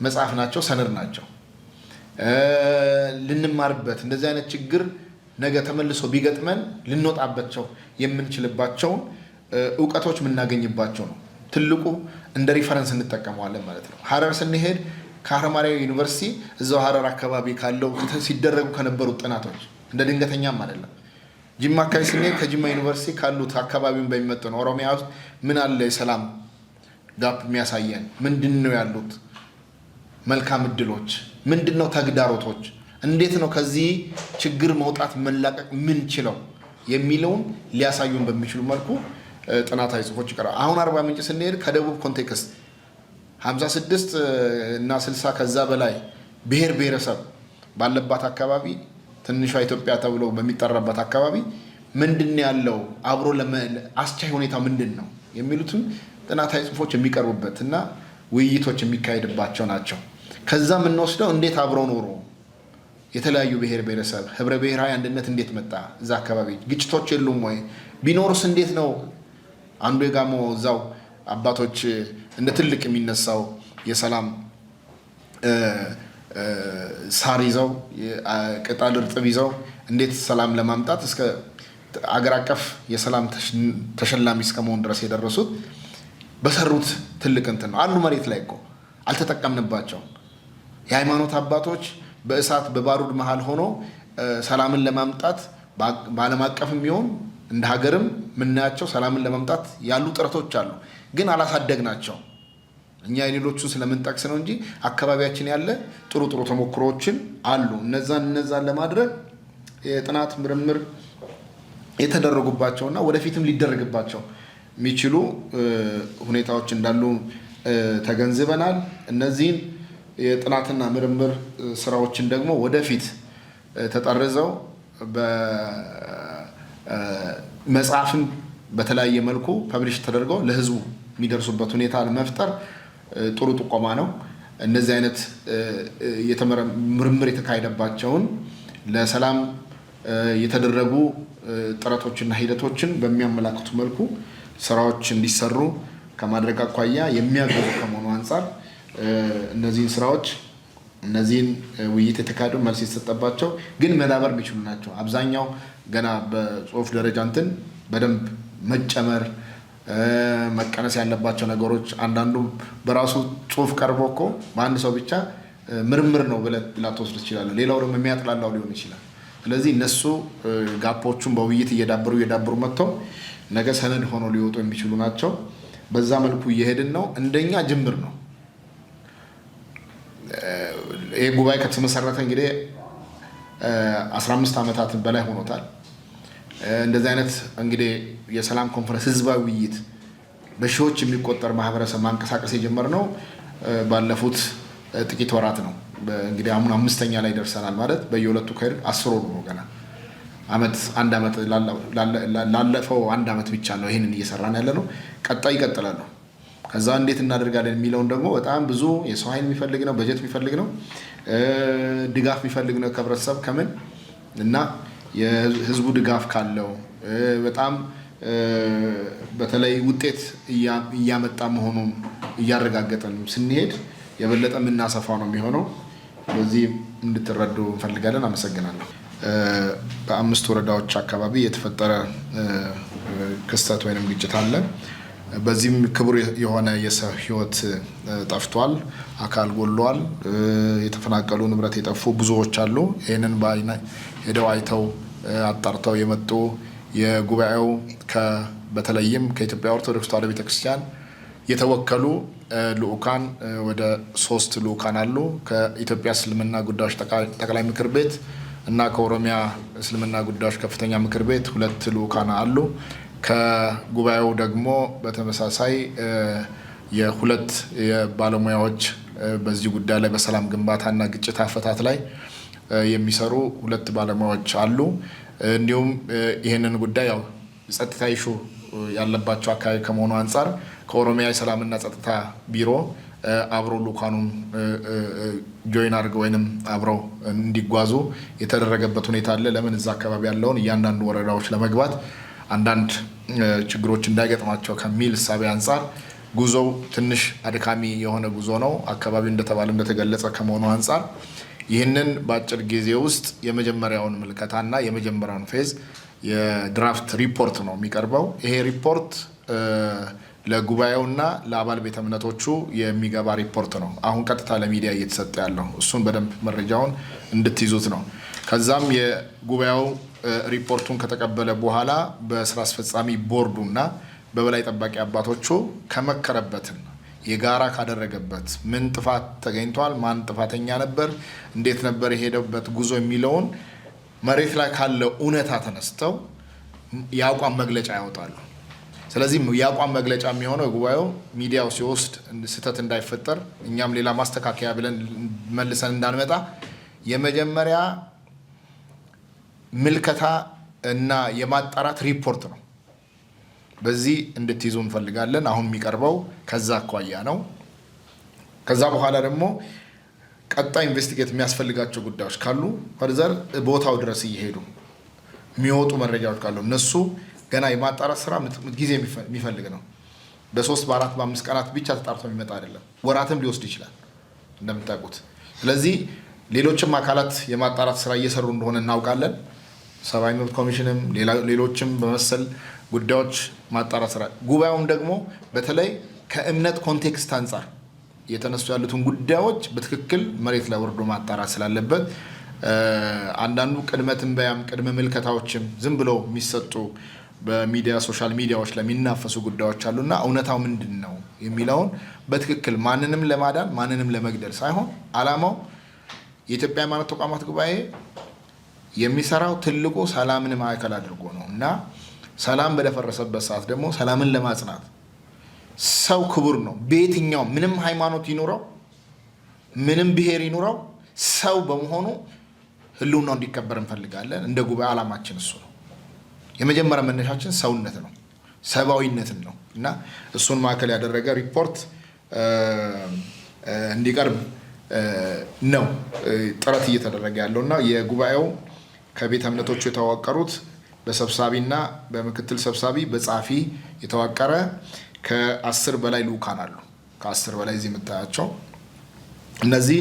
መጽሐፍ ናቸው፣ ሰነድ ናቸው። ልንማርበት እንደዚህ አይነት ችግር ነገ ተመልሶ ቢገጥመን ልንወጣባቸው የምንችልባቸውን እውቀቶች የምናገኝባቸው ነው። ትልቁ እንደ ሪፈረንስ እንጠቀመዋለን ማለት ነው። ሀረር ስንሄድ ከሀረማያ ዩኒቨርሲቲ እዛው ሀረር አካባቢ ካለው ሲደረጉ ከነበሩት ጥናቶች እንደ ድንገተኛም አይደለም። ጅማ አካባቢ ስንሄድ ከጅማ ዩኒቨርሲቲ ካሉት አካባቢውን በሚመጥኑ ኦሮሚያ ውስጥ ምን አለ የሰላም ጋፕ የሚያሳየን ምንድን ነው ያሉት መልካም እድሎች፣ ምንድን ነው ተግዳሮቶች፣ እንዴት ነው ከዚህ ችግር መውጣት መላቀቅ ምን ችለው የሚለውን ሊያሳዩን በሚችሉ መልኩ ጥናታዊ ጽሁፎች ይቀራሉ። አሁን አርባ ምንጭ ስንሄድ ከደቡብ ኮንቴክስት 56 እና 60 ከዛ በላይ ብሔር ብሔረሰብ ባለባት አካባቢ ትንሿ ኢትዮጵያ ተብሎ በሚጠራበት አካባቢ ምንድን ያለው አብሮ አስቻይ ሁኔታ ምንድን ነው የሚሉትን ጥናታዊ ጽሁፎች የሚቀርቡበት እና ውይይቶች የሚካሄድባቸው ናቸው። ከዛ የምንወስደው እንዴት አብሮ ኖሮ የተለያዩ ብሔር ብሔረሰብ ህብረ ብሔራዊ አንድነት እንዴት መጣ፣ እዛ አካባቢ ግጭቶች የሉም ወይ፣ ቢኖርስ እንዴት ነው አንዱ የጋሞ እዛው አባቶች እንደ ትልቅ የሚነሳው የሰላም ሳር ይዘው ቅጠል እርጥብ ይዘው እንዴት ሰላም ለማምጣት እስከ አገር አቀፍ የሰላም ተሸላሚ እስከመሆን ድረስ የደረሱት በሰሩት ትልቅ እንትን ነው። አሉ መሬት ላይ እኮ አልተጠቀምንባቸውም። የሃይማኖት አባቶች በእሳት በባሩድ መሃል ሆኖ ሰላምን ለማምጣት በዓለም አቀፍም ቢሆን እንደ ሀገርም የምናያቸው ሰላምን ለማምጣት ያሉ ጥረቶች አሉ፣ ግን አላሳደግናቸው። እኛ የሌሎቹን ስለምንጠቅስ ነው እንጂ አካባቢያችን ያለ ጥሩ ጥሩ ተሞክሮዎችን አሉ። እነዛን ለማድረግ የጥናት ምርምር የተደረጉባቸውና ወደፊትም ሊደረግባቸው የሚችሉ ሁኔታዎች እንዳሉ ተገንዝበናል። እነዚህን የጥናትና ምርምር ስራዎችን ደግሞ ወደፊት ተጠርዘው በመጽሐፍም በተለያየ መልኩ ፐብሊሽ ተደርገው ለህዝቡ የሚደርሱበት ሁኔታ ለመፍጠር ጥሩ ጥቆማ ነው። እነዚህ አይነት ምርምር የተካሄደባቸውን ለሰላም የተደረጉ ጥረቶችና ሂደቶችን በሚያመላክቱ መልኩ ስራዎች እንዲሰሩ ከማድረግ አኳያ የሚያገዙ ከመሆኑ አንጻር እነዚህን ስራዎች እነዚህን ውይይት የተካሄዱ መልስ የተሰጠባቸው ግን መዳበር የሚችሉ ናቸው። አብዛኛው ገና በጽሁፍ ደረጃ እንትን በደንብ መጨመር መቀነስ ያለባቸው ነገሮች፣ አንዳንዱ በራሱ ጽሁፍ ቀርቦ እኮ በአንድ ሰው ብቻ ምርምር ነው ብለህ ላትወስድ ትችላለህ። ሌላው ደግሞ የሚያጥላላው ሊሆን ይችላል። ስለዚህ እነሱ ጋፖቹን በውይይት እየዳበሩ መጥተው ነገ ሰነድ ሆኖ ሊወጡ የሚችሉ ናቸው። በዛ መልኩ እየሄድን ነው። እንደኛ ጅምር ነው። ይህ ጉባኤ ከተመሰረተ እንግዲህ 15 ዓመታት በላይ ሆኖታል። እንደዚህ አይነት እንግዲህ የሰላም ኮንፈረንስ ህዝባዊ ውይይት በሺዎች የሚቆጠር ማህበረሰብ ማንቀሳቀስ የጀመርነው ባለፉት ጥቂት ወራት ነው። እንግዲህ አሁን 5ኛ ላይ ደርሰናል ማለት በየሁለቱ ከሄድ 10 ወሩ ነው። ገና ላለፈው አንድ ዓመት ብቻ ነው ይህንን እየሰራን ያለ ነው። ቀጣይ ይቀጥላል ነው። ከዛ እንዴት እናደርጋለን የሚለውን ደግሞ በጣም ብዙ የሰው ኃይል የሚፈልግ ነው፣ በጀት የሚፈልግ ነው፣ ድጋፍ የሚፈልግ ነው ከህብረተሰብ ከምን እና የህዝቡ ድጋፍ ካለው በጣም በተለይ ውጤት እያመጣ መሆኑን እያረጋገጠን ስንሄድ የበለጠ የምናሰፋው ነው የሚሆነው። በዚህ እንድትረዱ እንፈልጋለን። አመሰግናለሁ። በ5 ወረዳዎች አካባቢ የተፈጠረ ክስተት ወይንም ግጭት አለ። በዚህም ክቡር የሆነ የሰው ህይወት ጠፍቷል፣ አካል ጎሏል፣ የተፈናቀሉ ንብረት የጠፉ ብዙዎች አሉ። ይህንን በአይነ ሄደው አይተው አጣርተው የመጡ የጉባኤው በተለይም ከኢትዮጵያ ኦርቶዶክስ ተዋሕዶ ቤተክርስቲያን የተወከሉ ልኡካን ወደ 3 ልኡካን አሉ። ከኢትዮጵያ እስልምና ጉዳዮች ጠቅላይ ምክር ቤት እና ከኦሮሚያ እስልምና ጉዳዮች ከፍተኛ ምክር ቤት 2 ልኡካን አሉ። ከጉባኤው ደግሞ በተመሳሳይ የ2 የባለሙያዎች በዚህ ጉዳይ ላይ በሰላም ግንባታና ግጭት አፈታት ላይ የሚሰሩ 2 ባለሙያዎች አሉ። እንዲሁም ይህንን ጉዳይ ያው ጸጥታ ኢሹ ያለባቸው አካባቢ ከመሆኑ አንጻር ከኦሮሚያ የሰላምና ጸጥታ ቢሮ አብሮ ልኡካኑን ጆይን አድርገው ወይንም አብረው እንዲጓዙ የተደረገበት ሁኔታ አለ። ለምን እዛ አካባቢ ያለውን እያንዳንዱ ወረዳዎች ለመግባት አንዳንድ ችግሮች እንዳይገጥማቸው ከሚል እሳቤ አንጻር ጉዞው ትንሽ አድካሚ የሆነ ጉዞ ነው። አካባቢው እንደተገለጸ ከመሆኑ አንጻር ይህንን በአጭር ጊዜ ውስጥ የመጀመሪያውን ምልከታና የመጀመሪያውን ፌዝ የድራፍት ሪፖርት ነው የሚቀርበው። ይሄ ሪፖርት ለጉባኤውና ለአባል ቤተ እምነቶቹ የሚገባ ሪፖርት ነው። አሁን ቀጥታ ለሚዲያ እየተሰጠ ያለው እሱን በደንብ መረጃውን እንድትይዙት ነው። ከዛም የጉባኤው ሪፖርቱን ከተቀበለ በኋላ በስራ አስፈጻሚ ቦርዱና በበላይ ጠባቂ አባቶቹ ከመከረበትን የጋራ ካደረገበት ምን ጥፋት ተገኝቷል፣ ማን ጥፋተኛ ነበር፣ እንዴት ነበር የሄደበት ጉዞ የሚለውን መሬት ላይ ካለው እውነታ ተነስተው የአቋም መግለጫ ያወጣሉ። ስለዚህ የአቋም መግለጫ የሚሆነው ጉባኤው ሚዲያው ሲወስድ ስህተት እንዳይፈጠር እኛም ሌላ ማስተካከያ ብለን መልሰን እንዳንመጣ የመጀመሪያ ምልከታ እና የማጣራት ሪፖርት ነው። በዚህ እንድትይዙ እንፈልጋለን። አሁን የሚቀርበው ከዛ አኳያ ነው። ከዛ በኋላ ደግሞ ቀጣይ ኢንቨስቲጌት የሚያስፈልጋቸው ጉዳዮች ካሉ ፈርዘር ቦታው ድረስ እየሄዱ የሚወጡ መረጃዎች ካሉ እነሱ ገና የማጣራት ስራ ጊዜ የሚፈልግ ነው። በ3 በ4 በ5 ቀናት ብቻ ተጣርቶ የሚመጣ አይደለም። ወራትም ሊወስድ ይችላል እንደምታውቁት። ስለዚህ ሌሎችም አካላት የማጣራት ስራ እየሰሩ እንደሆነ እናውቃለን። ሰብአዊ መብት ኮሚሽንም ሌሎችም በመሰል ጉዳዮች ማጣራት ስራ ጉባኤውም ደግሞ በተለይ ከእምነት ኮንቴክስት አንጻር የተነሱ ያሉትን ጉዳዮች በትክክል መሬት ላይ ወርዶ ማጣራት ስላለበት አንዳንዱ ቅድመ ትንበያም ቅድመ ምልከታዎችም ዝም ብለው የሚሰጡ በሚዲያ ሶሻል ሚዲያዎች ለሚናፈሱ ጉዳዮች አሉና እውነታው ምንድን ነው የሚለውን በትክክል ማንንም ለማዳን ማንንም ለመግደል ሳይሆን ዓላማው የኢትዮጵያ ሃይማኖት ተቋማት ጉባኤ የሚሰራው ትልቁ ሰላምን ማዕከል አድርጎ ነው እና ሰላም በደፈረሰበት ሰዓት ደግሞ ሰላምን ለማጽናት ሰው ክቡር ነው። በየትኛው ምንም ሃይማኖት ይኑረው ምንም ብሔር ይኑረው ሰው በመሆኑ ህልውናው እንዲከበር እንፈልጋለን። እንደ ጉባኤ ዓላማችን እሱ ነው። የመጀመሪያ መነሻችን ሰውነት ነው፣ ሰብአዊነትን ነው እና እሱን ማዕከል ያደረገ ሪፖርት እንዲቀርብ ነው ጥረት እየተደረገ ያለው እና የጉባኤው ከቤተ እምነቶቹ የተዋቀሩት በሰብሳቢና በምክትል ሰብሳቢ በጸሐፊ የተዋቀረ ከ10 በላይ ልኡካን አሉ። ከ10 በላይ እዚህ የምታያቸው እነዚህ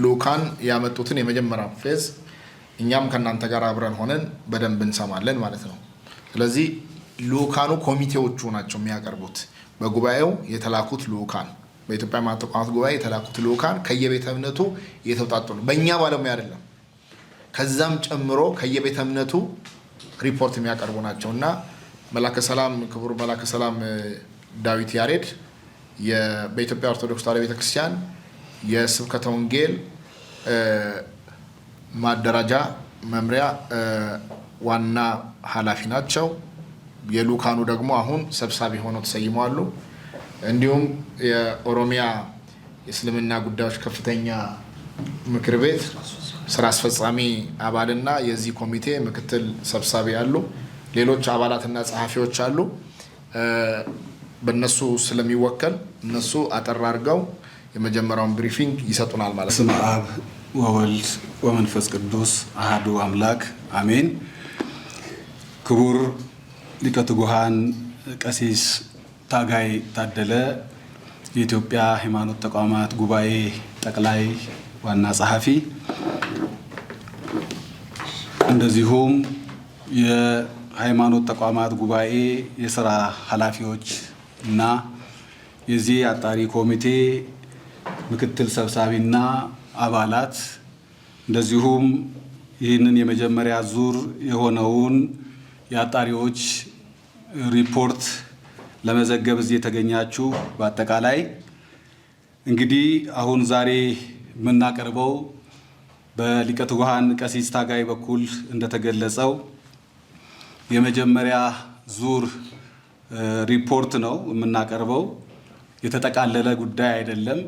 ልኡካን ያመጡትን የመጀመሪያ ፌዝ እኛም ከእናንተ ጋር አብረን ሆነን በደንብ እንሰማለን ማለት ነው። ስለዚህ ልኡካኑ ኮሚቴዎቹ ናቸው የሚያቀርቡት። በጉባኤው የተላኩት ልኡካን በኢትዮጵያ ሃይማኖት ተቋማት ጉባኤ የተላኩት ልኡካን ከየቤተ እምነቱ የተውጣጡ ነው። በእኛ ባለሙያ አይደለም። ከዛም ጨምሮ ከየቤተ እምነቱ ሪፖርት የሚያቀርቡ ናቸው እና መላከ ሰላም ክቡር መላከ ሰላም ዳዊት ያሬድ በኢትዮጵያ ኦርቶዶክስ ተዋሕዶ ቤተክርስቲያን የስብከተ ወንጌል ማደራጃ መምሪያ ዋና ኃላፊ ናቸው። የልኡካኑ ደግሞ አሁን ሰብሳቢ ሆነው ተሰይመዋል። እንዲሁም የኦሮሚያ የእስልምና ጉዳዮች ከፍተኛ ምክር ቤት ስራ አስፈጻሚ አባልና የዚህ ኮሚቴ ምክትል ሰብሳቢ አሉ። ሌሎች አባላትና ጸሐፊዎች አሉ። በእነሱ ስለሚወከል እነሱ አጠር አድርገው የመጀመሪያውን ብሪፊንግ ይሰጡናል ማለት ነው። በስመ አብ ወወልድ ወመንፈስ ቅዱስ አሐዱ አምላክ አሜን። ክቡር ሊቀ ትጉሃን ቀሲስ ታጋይ ታደለ የኢትዮጵያ ሃይማኖት ተቋማት ጉባኤ ጠቅላይ ዋና ጸሐፊ፣ እንደዚሁም የሃይማኖት ተቋማት ጉባኤ የሥራ ኃላፊዎች እና የዚህ አጣሪ ኮሚቴ ምክትል ሰብሳቢና አባላት፣ እንደዚሁም ይህንን የመጀመሪያ ዙር የሆነውን የአጣሪዎች ሪፖርት ለመዘገብ እዚህ የተገኛችሁ በአጠቃላይ እንግዲህ አሁን ዛሬ የምናቀርበው በሊቀ ትጉሃን ቀሲስ ታጋይ በኩል እንደተገለጸው የመጀመሪያ ዙር ሪፖርት ነው የምናቀርበው። የተጠቃለለ ጉዳይ አይደለም፣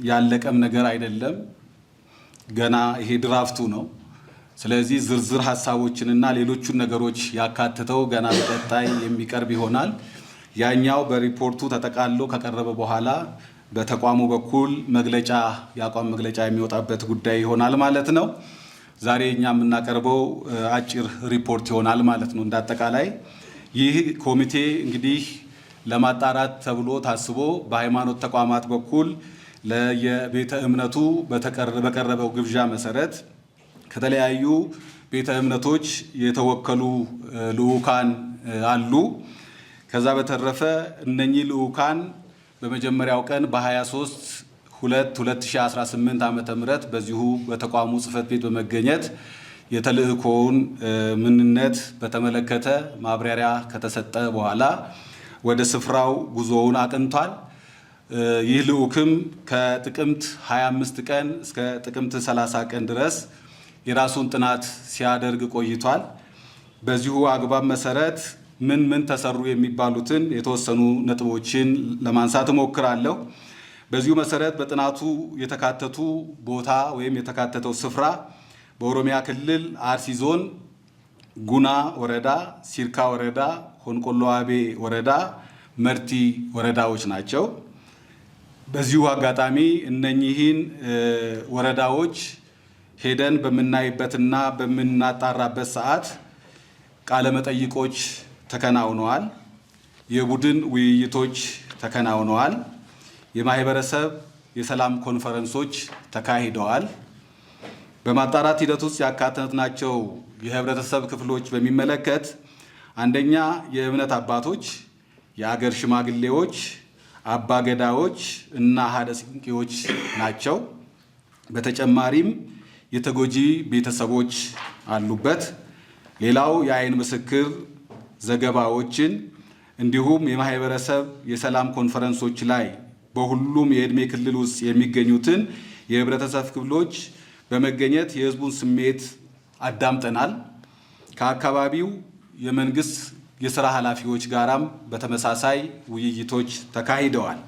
ያለቀም ነገር አይደለም። ገና ይሄ ድራፍቱ ነው። ስለዚህ ዝርዝር ሀሳቦችንና ሌሎቹን ነገሮች ያካትተው ገና በቀጣይ የሚቀርብ ይሆናል። ያኛው በሪፖርቱ ተጠቃሎ ከቀረበ በኋላ በተቋሙ በኩል መግለጫ የአቋም መግለጫ የሚወጣበት ጉዳይ ይሆናል ማለት ነው። ዛሬ እኛ የምናቀርበው አጭር ሪፖርት ይሆናል ማለት ነው። እንዳጠቃላይ ይህ ኮሚቴ እንግዲህ ለማጣራት ተብሎ ታስቦ በሃይማኖት ተቋማት በኩል ለየቤተ እምነቱ በቀረበው ግብዣ መሰረት ከተለያዩ ቤተ እምነቶች የተወከሉ ልዑካን አሉ። ከዛ በተረፈ እነኚህ ልዑካን በመጀመሪያው ቀን በ23/2/2018 ዓመተ ምህረት በዚሁ በተቋሙ ጽሕፈት ቤት በመገኘት የተልእኮውን ምንነት በተመለከተ ማብራሪያ ከተሰጠ በኋላ ወደ ስፍራው ጉዞውን አቅንቷል። ይህ ልዑክም ከጥቅምት 25 ቀን እስከ ጥቅምት 30 ቀን ድረስ የራሱን ጥናት ሲያደርግ ቆይቷል። በዚሁ አግባብ መሰረት ምን ተሰሩ የሚባሉትን የተወሰኑ ነጥቦችን ለማንሳት እሞክራለሁ። በዚሁ መሰረት በጥናቱ የተካተቱ ቦታ ወይም የተካተተው ስፍራ በኦሮሚያ ክልል አርሲ ዞን ጉና ወረዳ፣ ሲርካ ወረዳ፣ ሆንቆሎ ዋቤ ወረዳ፣ መርቲ ወረዳዎች ናቸው። በዚሁ አጋጣሚ እነኚህን ወረዳዎች ሄደን በምናይበትና በምናጣራበት ሰዓት ቃለ መጠይቆች ተከናውነዋል። የቡድን ውይይቶች ተከናውነዋል። የማህበረሰብ የሰላም ኮንፈረንሶች ተካሂደዋል። በማጣራት ሂደት ውስጥ ያካተትናቸው የህብረተሰብ ክፍሎች በሚመለከት አንደኛ የእምነት አባቶች፣ የአገር ሽማግሌዎች፣ አባገዳዎች እና ሀደ ሲንቄዎች ናቸው። በተጨማሪም የተጎጂ ቤተሰቦች አሉበት። ሌላው የአይን ምስክር ዘገባዎችን እንዲሁም የማህበረሰብ የሰላም ኮንፈረንሶች ላይ በሁሉም የዕድሜ ክልል ውስጥ የሚገኙትን የህብረተሰብ ክፍሎች በመገኘት የህዝቡን ስሜት አዳምጠናል። ከአካባቢው የመንግስት የሥራ ኃላፊዎች ጋራም በተመሳሳይ ውይይቶች ተካሂደዋል።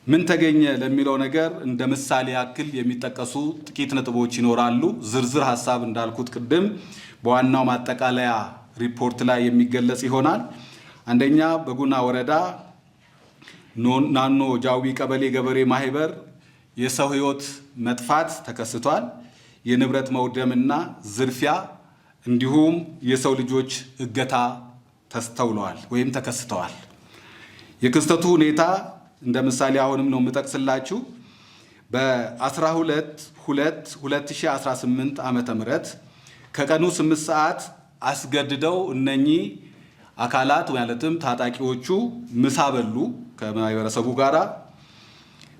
ምን ተገኘ ለሚለው ነገር እንደ ምሳሌ ያክል የሚጠቀሱ ጥቂት ነጥቦች ይኖራሉ። ዝርዝር ሀሳብ እንዳልኩት ቅድም በዋናው ማጠቃለያ ሪፖርት ላይ የሚገለጽ ይሆናል። አንደኛ በጉና ወረዳ ናኖ ጃዊ ቀበሌ ገበሬ ማህበር የሰው ህይወት መጥፋት ተከስቷል። የንብረት መውደምና ዝርፊያ እንዲሁም የሰው ልጆች እገታ ተስተውለዋል ወይም ተከስተዋል። የክስተቱ ሁኔታ እንደ ምሳሌ አሁንም ነው የምጠቅስላችሁ። በ12/2/2018 ዓመተ ምህረት ከቀኑ 8 ሰዓት አስገድደው እነኚህ አካላት ማለትም ታጣቂዎቹ ምሳ በሉ ከማህበረሰቡ ጋራ።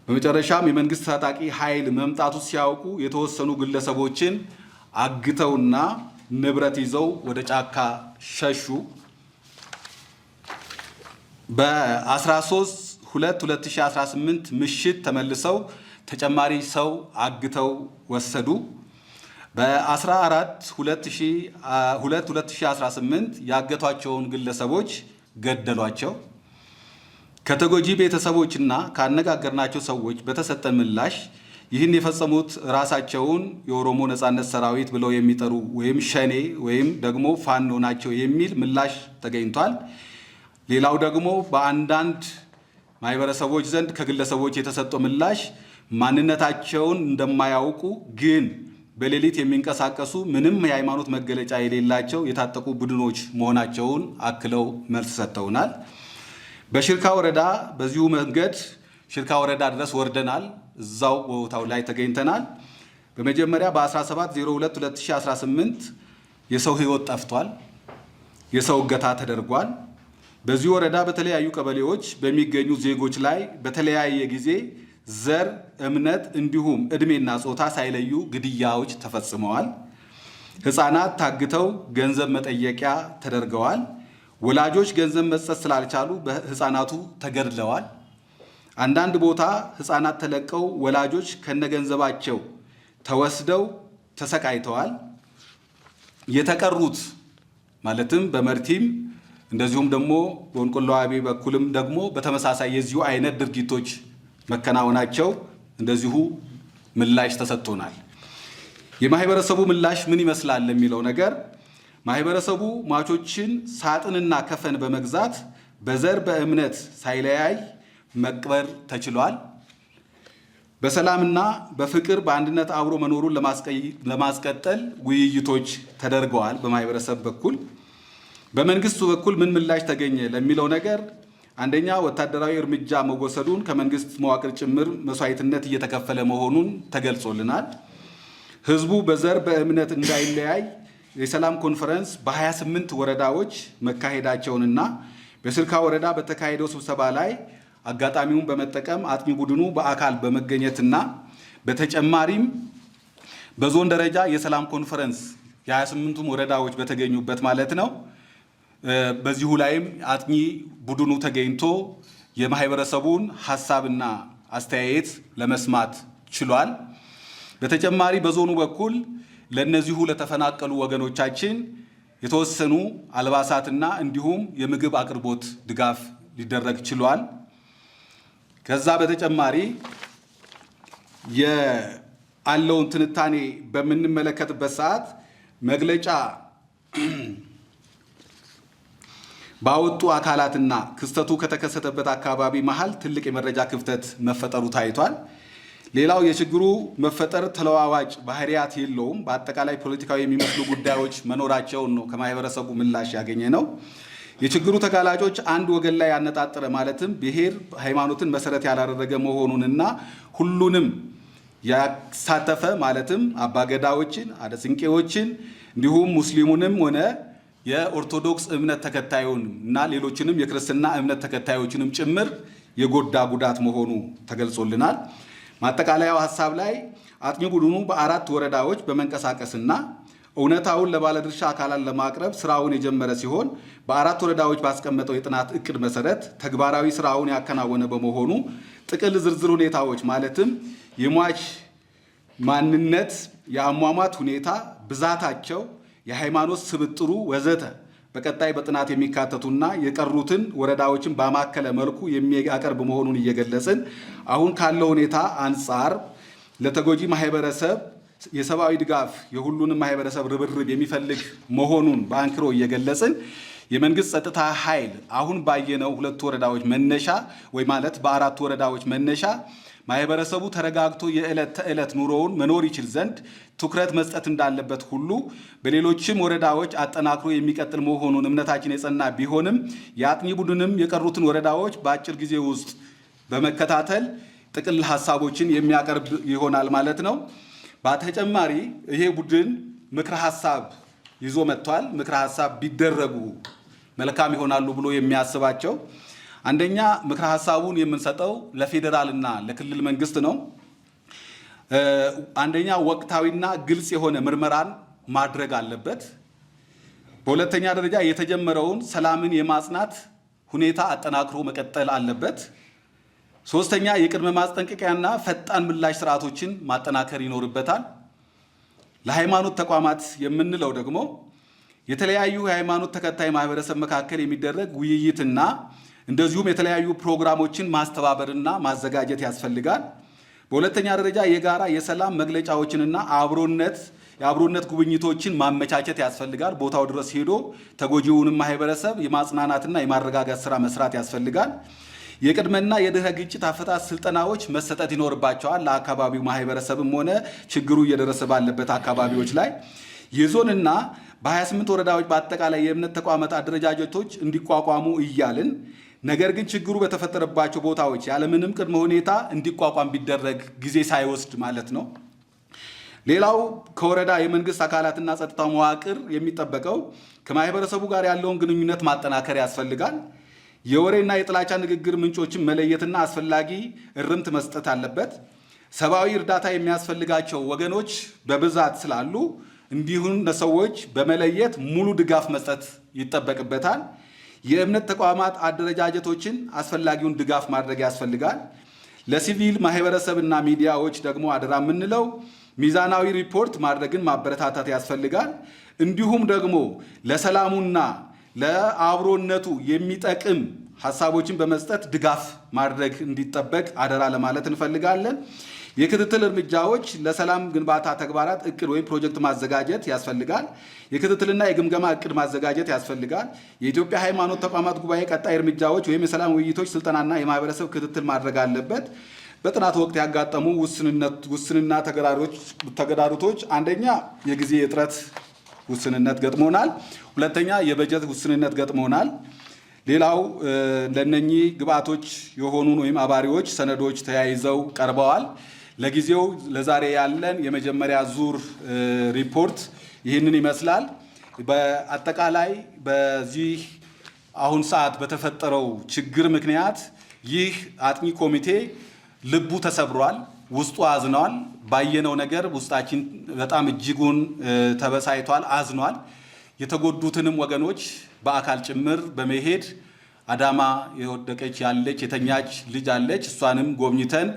በመጨረሻም የመንግስት ታጣቂ ኃይል መምጣቱ ሲያውቁ የተወሰኑ ግለሰቦችን አግተውና ንብረት ይዘው ወደ ጫካ ሸሹ። በ13/2/2018 ምሽት ተመልሰው ተጨማሪ ሰው አግተው ወሰዱ። በ14/2/2018 ያገቷቸውን ግለሰቦች ገደሏቸው። ከተጎጂ ቤተሰቦችና ካነጋገርናቸው ሰዎች በተሰጠ ምላሽ ይህን የፈጸሙት ራሳቸውን የኦሮሞ ነጻነት ሰራዊት ብለው የሚጠሩ ወይም ሸኔ ወይም ደግሞ ፋኖ ናቸው የሚል ምላሽ ተገኝቷል። ሌላው ደግሞ በአንዳንድ ማህበረሰቦች ዘንድ ከግለሰቦች የተሰጠው ምላሽ ማንነታቸውን እንደማያውቁ ግን በሌሊት የሚንቀሳቀሱ ምንም የሃይማኖት መገለጫ የሌላቸው የታጠቁ ቡድኖች መሆናቸውን አክለው መልስ ሰጥተውናል። በሽርካ ወረዳ በዚሁ መንገድ ሽርካ ወረዳ ድረስ ወርደናል። እዛው ቦታው ላይ ተገኝተናል። በመጀመሪያ በ17/02/2018 የሰው ህይወት ጠፍቷል። የሰው እገታ ተደርጓል። በዚህ ወረዳ በተለያዩ ቀበሌዎች በሚገኙ ዜጎች ላይ በተለያየ ጊዜ ዘር፣ እምነት እንዲሁም ዕድሜና ጾታ ሳይለዩ ግድያዎች ተፈጽመዋል። ህፃናት ታግተው ገንዘብ መጠየቂያ ተደርገዋል። ወላጆች ገንዘብ መስጠት ስላልቻሉ ህፃናቱ ተገድለዋል። አንዳንድ ቦታ ህፃናት ተለቀው ወላጆች ከነገንዘባቸው ተወስደው ተሰቃይተዋል። የተቀሩት ማለትም በመርቲም እንደዚሁም ደግሞ በሆንቆሎ ዋቤ በኩልም ደግሞ በተመሳሳይ የዚሁ አይነት ድርጊቶች መከናወናቸው እንደዚሁ ምላሽ ተሰጥቶናል። የማህበረሰቡ ምላሽ ምን ይመስላል የሚለው ነገር ማህበረሰቡ ሟቾችን ሳጥንና ከፈን በመግዛት በዘር በእምነት ሳይለያይ መቅበር ተችሏል። በሰላምና በፍቅር በአንድነት አብሮ መኖሩን ለማስቀጠል ውይይቶች ተደርገዋል። በማህበረሰብ በኩል በመንግስቱ በኩል ምን ምላሽ ተገኘ ለሚለው ነገር አንደኛ ወታደራዊ እርምጃ መወሰዱን ከመንግስት መዋቅር ጭምር መስዋዕትነት እየተከፈለ መሆኑን ተገልጾልናል። ህዝቡ በዘር በእምነት እንዳይለያይ የሰላም ኮንፈረንስ በ28 ወረዳዎች መካሄዳቸውንና በስልካ ወረዳ በተካሄደው ስብሰባ ላይ አጋጣሚውን በመጠቀም አጥኚ ቡድኑ በአካል በመገኘትና በተጨማሪም በዞን ደረጃ የሰላም ኮንፈረንስ የ28ቱም ወረዳዎች በተገኙበት ማለት ነው። በዚሁ ላይም አጥኚ ቡድኑ ተገኝቶ የማህበረሰቡን ሀሳብና አስተያየት ለመስማት ችሏል። በተጨማሪ በዞኑ በኩል ለነዚሁ ለተፈናቀሉ ወገኖቻችን የተወሰኑ አልባሳትና እንዲሁም የምግብ አቅርቦት ድጋፍ ሊደረግ ችሏል። ከዛ በተጨማሪ ያለውን ትንታኔ በምንመለከትበት ሰዓት መግለጫ ባወጡ አካላትና ክስተቱ ከተከሰተበት አካባቢ መሃል ትልቅ የመረጃ ክፍተት መፈጠሩ ታይቷል። ሌላው የችግሩ መፈጠር ተለዋዋጭ ባህሪያት የለውም። በአጠቃላይ ፖለቲካዊ የሚመስሉ ጉዳዮች መኖራቸውን ነው ከማህበረሰቡ ምላሽ ያገኘ ነው። የችግሩ ተጋላጮች አንድ ወገን ላይ ያነጣጠረ ማለትም ብሔር፣ ሃይማኖትን መሰረት ያላደረገ መሆኑንና ሁሉንም ያሳተፈ ማለትም አባገዳዎችን፣ አደስንቄዎችን እንዲሁም ሙስሊሙንም ሆነ የኦርቶዶክስ እምነት ተከታዩን እና ሌሎችንም የክርስትና እምነት ተከታዮችንም ጭምር የጎዳ ጉዳት መሆኑ ተገልጾልናል። ማጠቃለያው ሀሳብ ላይ አጥኚ ቡድኑ በ4 ወረዳዎች በመንቀሳቀስና እውነታውን ለባለድርሻ አካላት ለማቅረብ ስራውን የጀመረ ሲሆን በ4 ወረዳዎች ባስቀመጠው የጥናት እቅድ መሰረት ተግባራዊ ስራውን ያከናወነ በመሆኑ ጥቅል ዝርዝር ሁኔታዎች ማለትም የሟች ማንነት፣ የአሟሟት ሁኔታ፣ ብዛታቸው፣ የሃይማኖት ስብጥሩ ወዘተ በቀጣይ በጥናት የሚካተቱና የቀሩትን ወረዳዎችን ባማከለ መልኩ የሚያቀርብ መሆኑን እየገለጽን አሁን ካለው ሁኔታ አንጻር ለተጎጂ ማህበረሰብ የሰብአዊ ድጋፍ የሁሉንም ማህበረሰብ ርብርብ የሚፈልግ መሆኑን በአንክሮ እየገለጽን የመንግስት ጸጥታ ኃይል አሁን ባየነው 2 ወረዳዎች መነሻ ወይ ማለት በ4 ወረዳዎች መነሻ ማህበረሰቡ ተረጋግቶ የዕለት ተዕለት ኑሮውን መኖር ይችል ዘንድ ትኩረት መስጠት እንዳለበት ሁሉ በሌሎችም ወረዳዎች አጠናክሮ የሚቀጥል መሆኑን እምነታችን የጸና ቢሆንም የአጥኚ ቡድንም የቀሩትን ወረዳዎች በአጭር ጊዜ ውስጥ በመከታተል ጥቅል ሀሳቦችን የሚያቀርብ ይሆናል ማለት ነው። በተጨማሪ ይሄ ቡድን ምክረ ሀሳብ ይዞ መጥቷል። ምክረ ሀሳብ ቢደረጉ መልካም ይሆናሉ ብሎ የሚያስባቸው አንደኛ ምክረ ሀሳቡን የምንሰጠው ለፌዴራልና ለክልል መንግስት ነው። አንደኛ ወቅታዊና ግልጽ የሆነ ምርመራን ማድረግ አለበት። በሁለተኛ ደረጃ የተጀመረውን ሰላምን የማጽናት ሁኔታ አጠናክሮ መቀጠል አለበት። ሶስተኛ የቅድመ ማስጠንቀቂያና ፈጣን ምላሽ ስርዓቶችን ማጠናከር ይኖርበታል። ለሃይማኖት ተቋማት የምንለው ደግሞ የተለያዩ የሃይማኖት ተከታይ ማህበረሰብ መካከል የሚደረግ ውይይትና እንደዚሁም የተለያዩ ፕሮግራሞችን ማስተባበርና ማዘጋጀት ያስፈልጋል። በሁለተኛ ደረጃ የጋራ የሰላም መግለጫዎችንና የአብሮነት ጉብኝቶችን ማመቻቸት ያስፈልጋል። ቦታው ድረስ ሄዶ ተጎጂውንም ማህበረሰብ የማጽናናትና የማረጋጋት ስራ መስራት ያስፈልጋል። የቅድመና የድህረ ግጭት አፈታት ስልጠናዎች መሰጠት ይኖርባቸዋል። ለአካባቢው ማህበረሰብም ሆነ ችግሩ እየደረሰ ባለበት አካባቢዎች ላይ የዞንና በ28 ወረዳዎች በአጠቃላይ የእምነት ተቋማት አደረጃጀቶች እንዲቋቋሙ እያልን ነገር ግን ችግሩ በተፈጠረባቸው ቦታዎች ያለምንም ቅድመ ሁኔታ እንዲቋቋም ቢደረግ ጊዜ ሳይወስድ ማለት ነው። ሌላው ከወረዳ የመንግስት አካላትና ጸጥታ መዋቅር የሚጠበቀው ከማህበረሰቡ ጋር ያለውን ግንኙነት ማጠናከር ያስፈልጋል። የወሬና የጥላቻ ንግግር ምንጮችን መለየትና አስፈላጊ እርምት መስጠት አለበት። ሰብአዊ እርዳታ የሚያስፈልጋቸው ወገኖች በብዛት ስላሉ እንዲሁም ለሰዎች በመለየት ሙሉ ድጋፍ መስጠት ይጠበቅበታል። የእምነት ተቋማት አደረጃጀቶችን አስፈላጊውን ድጋፍ ማድረግ ያስፈልጋል። ለሲቪል ማህበረሰብና ሚዲያዎች ደግሞ አደራ የምንለው ሚዛናዊ ሪፖርት ማድረግን ማበረታታት ያስፈልጋል። እንዲሁም ደግሞ ለሰላሙና ለአብሮነቱ የሚጠቅም ሀሳቦችን በመስጠት ድጋፍ ማድረግ እንዲጠበቅ አደራ ለማለት እንፈልጋለን። የክትትል እርምጃዎች ለሰላም ግንባታ ተግባራት እቅድ ወይም ፕሮጀክት ማዘጋጀት ያስፈልጋል። የክትትልና የግምገማ እቅድ ማዘጋጀት ያስፈልጋል። የኢትዮጵያ ሃይማኖት ተቋማት ጉባኤ ቀጣይ እርምጃዎች ወይም የሰላም ውይይቶች ስልጠናና የማህበረሰብ ክትትል ማድረግ አለበት። በጥናት ወቅት ያጋጠሙ ውስንና ተግዳሮቶች አንደኛ የጊዜ እጥረት ውስንነት ገጥሞናል። ሁለተኛ የበጀት ውስንነት ገጥሞናል። ሌላው ለነኚህ ግብአቶች የሆኑን ወይም አባሪዎች ሰነዶች ተያይዘው ቀርበዋል። ለጊዜው ለዛሬ ያለን የመጀመሪያ ዙር ሪፖርት ይህንን ይመስላል። በአጠቃላይ በዚህ አሁን ሰዓት በተፈጠረው ችግር ምክንያት ይህ አጥኚ ኮሚቴ ልቡ ተሰብሯል፣ ውስጡ አዝኗል። ባየነው ነገር ውስጣችን በጣም እጅጉን ተበሳይቷል፣ አዝኗል። የተጎዱትንም ወገኖች በአካል ጭምር በመሄድ አዳማ የወደቀች ያለች የተኛች ልጅ አለች፣ እሷንም ጎብኝተን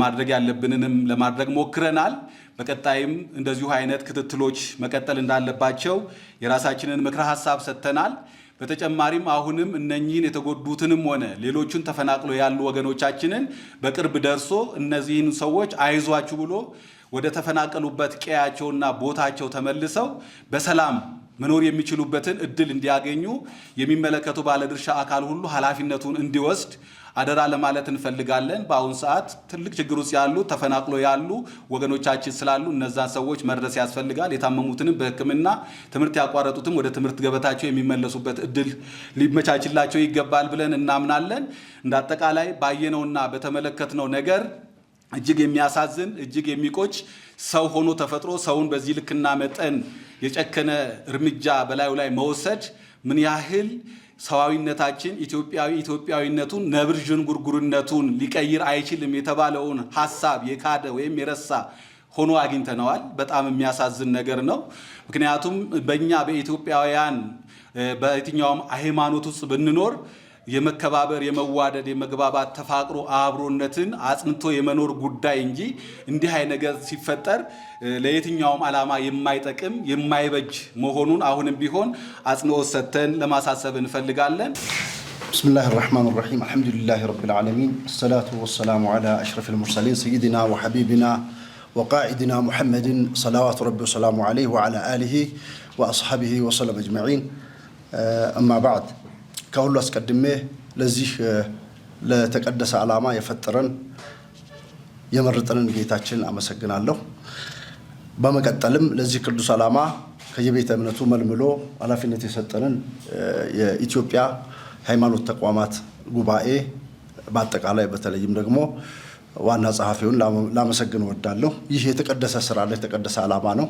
ማድረግ ያለብንንም ለማድረግ ሞክረናል። በቀጣይም እንደዚሁ አይነት ክትትሎች መቀጠል እንዳለባቸው የራሳችንን ምክረ ሀሳብ ሰጥተናል። በተጨማሪም አሁንም እነኚህን የተጎዱትንም ሆነ ሌሎቹን ተፈናቅሎ ያሉ ወገኖቻችንን በቅርብ ደርሶ እነዚህን ሰዎች አይዟችሁ ብሎ ወደ ተፈናቀሉበት ቀያቸውና ቦታቸው ተመልሰው በሰላም መኖር የሚችሉበትን እድል እንዲያገኙ የሚመለከቱ ባለድርሻ አካል ሁሉ ኃላፊነቱን እንዲወስድ አደራ ለማለት እንፈልጋለን። በአሁን ሰዓት ትልቅ ችግር ውስጥ ያሉ ተፈናቅሎ ያሉ ወገኖቻችን ስላሉ እነዛን ሰዎች መድረስ ያስፈልጋል። የታመሙትንም በሕክምና ትምህርት ያቋረጡትም ወደ ትምህርት ገበታቸው የሚመለሱበት እድል ሊመቻችላቸው ይገባል ብለን እናምናለን። እንደ አጠቃላይ ባየነውና በተመለከትነው ነገር እጅግ የሚያሳዝን እጅግ የሚቆጭ ሰው ሆኖ ተፈጥሮ ሰውን በዚህ ልክና መጠን የጨከነ እርምጃ በላዩ ላይ መውሰድ ምን ያህል ሰዋዊነታችን ኢትዮጵያዊነቱን ነብር ዥንጉርጉርነቱን ሊቀይር አይችልም የተባለውን ሐሳብ የካደ ወይም የረሳ ሆኖ አግኝተነዋል። በጣም የሚያሳዝን ነገር ነው። ምክንያቱም በእኛ በኢትዮጵያውያን በየትኛውም ሃይማኖት ውስጥ ብንኖር የመከባበር፣ የመዋደድ፣ የመግባባት፣ ተፋቅሮ አብሮነትን አጽንቶ የመኖር ጉዳይ እንጂ እንዲህ አይነት ነገር ሲፈጠር ለየትኛውም ዓላማ የማይጠቅም የማይበጅ መሆኑን አሁንም ቢሆን አጽንኦት ሰጥተን ለማሳሰብ እንፈልጋለን። ብስሚላህ ራህማን ራሂም አልሐምዱሊላህ ረቢል ዓለሚን ሰላቱ ወሰላሙ ዐላ አሽረፊል ሙርሰሊን ሰይድና ወሐቢብና ወቃኢድና ሙሐመድን ሰላዋቱ ረቢ ወሰላሙ ዐለይሂ ወዐላ አሊሂ ወአስሐቢሂ ወሰለም አጅመዒን አማ በዕድ ከሁሉ አስቀድሜ ለዚህ ለተቀደሰ ዓላማ የፈጠረን የመረጠንን ጌታችን አመሰግናለሁ። በመቀጠልም ለዚህ ቅዱስ ዓላማ ከየቤተ እምነቱ መልምሎ ኃላፊነት የሰጠንን የኢትዮጵያ ሃይማኖት ተቋማት ጉባኤ በአጠቃላይ በተለይም ደግሞ ዋና ጸሐፊውን ላመሰግን እወዳለሁ። ይህ የተቀደሰ ስራ ላይ የተቀደሰ ዓላማ ነው።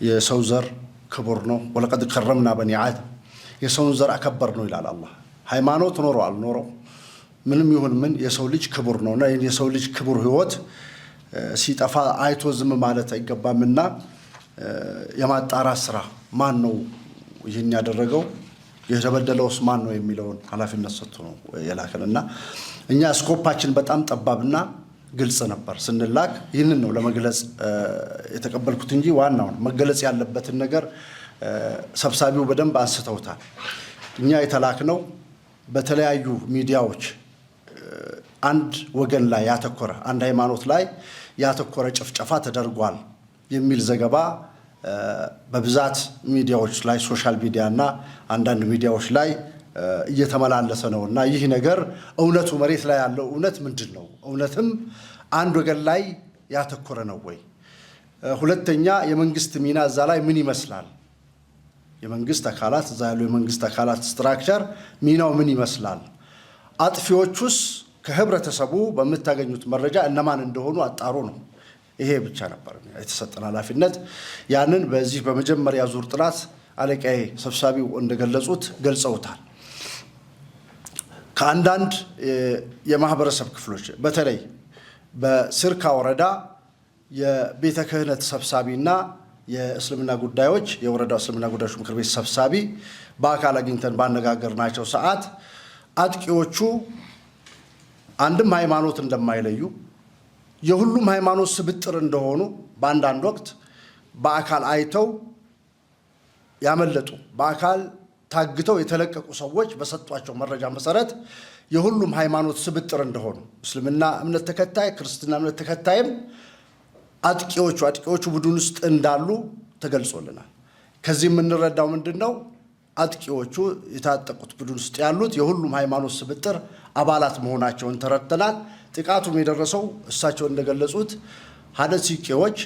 የሰው ዘር ክቡር ነው። ወለቀድ ከረምና በኒ አደም የሰውን ዘር አከበር ነው ይላል አላህ። ሃይማኖት ኖሮ አልኖረው ምንም ይሁን ምን የሰው ልጅ ክቡር ነውና የሰው ልጅ ክቡር ህይወት ሲጠፋ አይቶ ዝም ማለት አይገባምና የማጣራት ስራ ማን ነው ይህን ያደረገው፣ የተበደለውስ ማን ነው የሚለውን ኃላፊነት ሰጥቶ ነው የላከንና እኛ ስኮፓችን በጣም ጠባብና ግልጽ ነበር ስንላክ። ይህንን ነው ለመግለጽ የተቀበልኩት እንጂ ዋናውን መገለጽ ያለበትን ነገር ሰብሳቢው በደንብ አንስተውታል። እኛ የተላክነው በተለያዩ ሚዲያዎች አንድ ወገን ላይ ያተኮረ አንድ ሃይማኖት ላይ ያተኮረ ጭፍጨፋ ተደርጓል የሚል ዘገባ በብዛት ሚዲያዎች ላይ ሶሻል ሚዲያ እና አንዳንድ ሚዲያዎች ላይ እየተመላለሰ ነው እና ይህ ነገር እውነቱ መሬት ላይ ያለው እውነት ምንድን ነው? እውነትም አንድ ወገን ላይ ያተኮረ ነው ወይ? ሁለተኛ የመንግስት ሚና እዛ ላይ ምን ይመስላል? የመንግስት አካላት እዛ ያሉ የመንግስት አካላት ስትራክቸር ሚናው ምን ይመስላል? አጥፊዎቹስ ከህብረተሰቡ በምታገኙት መረጃ እነማን እንደሆኑ አጣሩ ነው። ይሄ ብቻ ነበር የተሰጠን ኃላፊነት። ያንን በዚህ በመጀመሪያ ዙር ጥናት አለቃዬ ሰብሳቢው እንደገለጹት ገልጸውታል። ከአንዳንድ የማህበረሰብ ክፍሎች በተለይ በስርካ ወረዳ የቤተ ክህነት ሰብሳቢና የእስልምና ጉዳዮች የወረዳው እስልምና ጉዳዮች ምክር ቤት ሰብሳቢ በአካል አግኝተን ባነጋገርናቸው ሰዓት አጥቂዎቹ አንድም ሃይማኖት እንደማይለዩ የሁሉም ሃይማኖት ስብጥር እንደሆኑ በአንዳንድ ወቅት በአካል አይተው ያመለጡ በአካል ታግተው የተለቀቁ ሰዎች በሰጧቸው መረጃ መሰረት የሁሉም ሃይማኖት ስብጥር እንደሆኑ እስልምና እምነት ተከታይ ክርስትና እምነት ተከታይም አጥቂዎቹ ቡድን ውስጥ እንዳሉ ተገልጾልናል። ከዚህ የምንረዳው ምንድነው? አጥቂዎቹ የታጠቁት ቡድን ውስጥ ያሉት የሁሉም ሃይማኖት ስብጥር አባላት መሆናቸውን ተረድተናል። ጥቃቱም የደረሰው እሳቸው እንደገለጹት ሀደሲቄዎች፣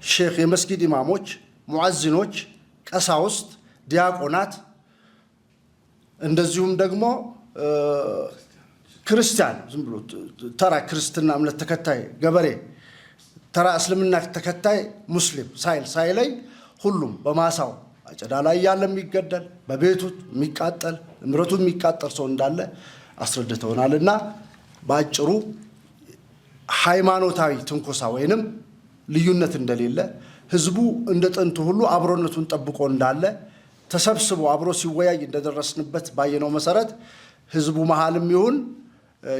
ሼክ፣ የመስጊድ ኢማሞች፣ ሙዓዚኖች፣ ቀሳውስት፣ ዲያቆናት እንደዚሁም ደግሞ ክርስቲያን ዝም ብሎ ተራ ክርስትና እምነት ተከታይ ገበሬ፣ ተራ እስልምና ተከታይ ሙስሊም ሳይለይ ሁሉም በማሳው አጨዳ ላይ ያለ የሚገደል በቤቱ የሚቃጠል ንብረቱ የሚቃጠል ሰው እንዳለ አስረድተውናልና በአጭሩ ሃይማኖታዊ ትንኮሳ ወይንም ልዩነት እንደሌለ ህዝቡ እንደ ጥንቱ ሁሉ አብሮነቱን ጠብቆ እንዳለ ተሰብስቦ አብሮ ሲወያይ እንደደረስንበት ባየነው መሰረት ህዝቡ መሃልም ይሁን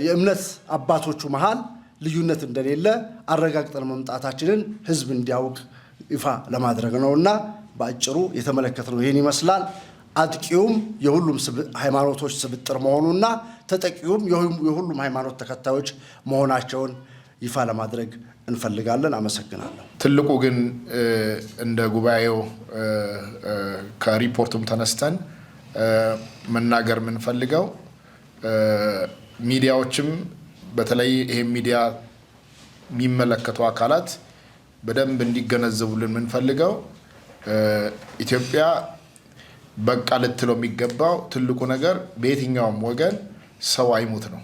የእምነት አባቶቹ መሃል ልዩነት እንደሌለ አረጋግጠን መምጣታችንን ህዝብ እንዲያውቅ ይፋ ለማድረግ ነውና በአጭሩ የተመለከተው ይሄን ይመስላል። አጥቂውም የሁሉም ሃይማኖቶች ስብጥር መሆኑና ተጠቂውም የሁሉም ሃይማኖት ተከታዮች መሆናቸውን ይፋ ለማድረግ እንፈልጋለን። አመሰግናለሁ። ትልቁ ግን እንደ ጉባኤው ከሪፖርቱም ተነስተን መናገር የምንፈልገው ሚዲያዎችም በተለይ ይሄ ሚዲያ የሚመለከቱ አካላት በደንብ እንዲገነዘቡልን የምንፈልገው ኢትዮጵያ በቃ ልትለው የሚገባው ትልቁ ነገር በየትኛውም ወገን ሰው አይሙት ነው።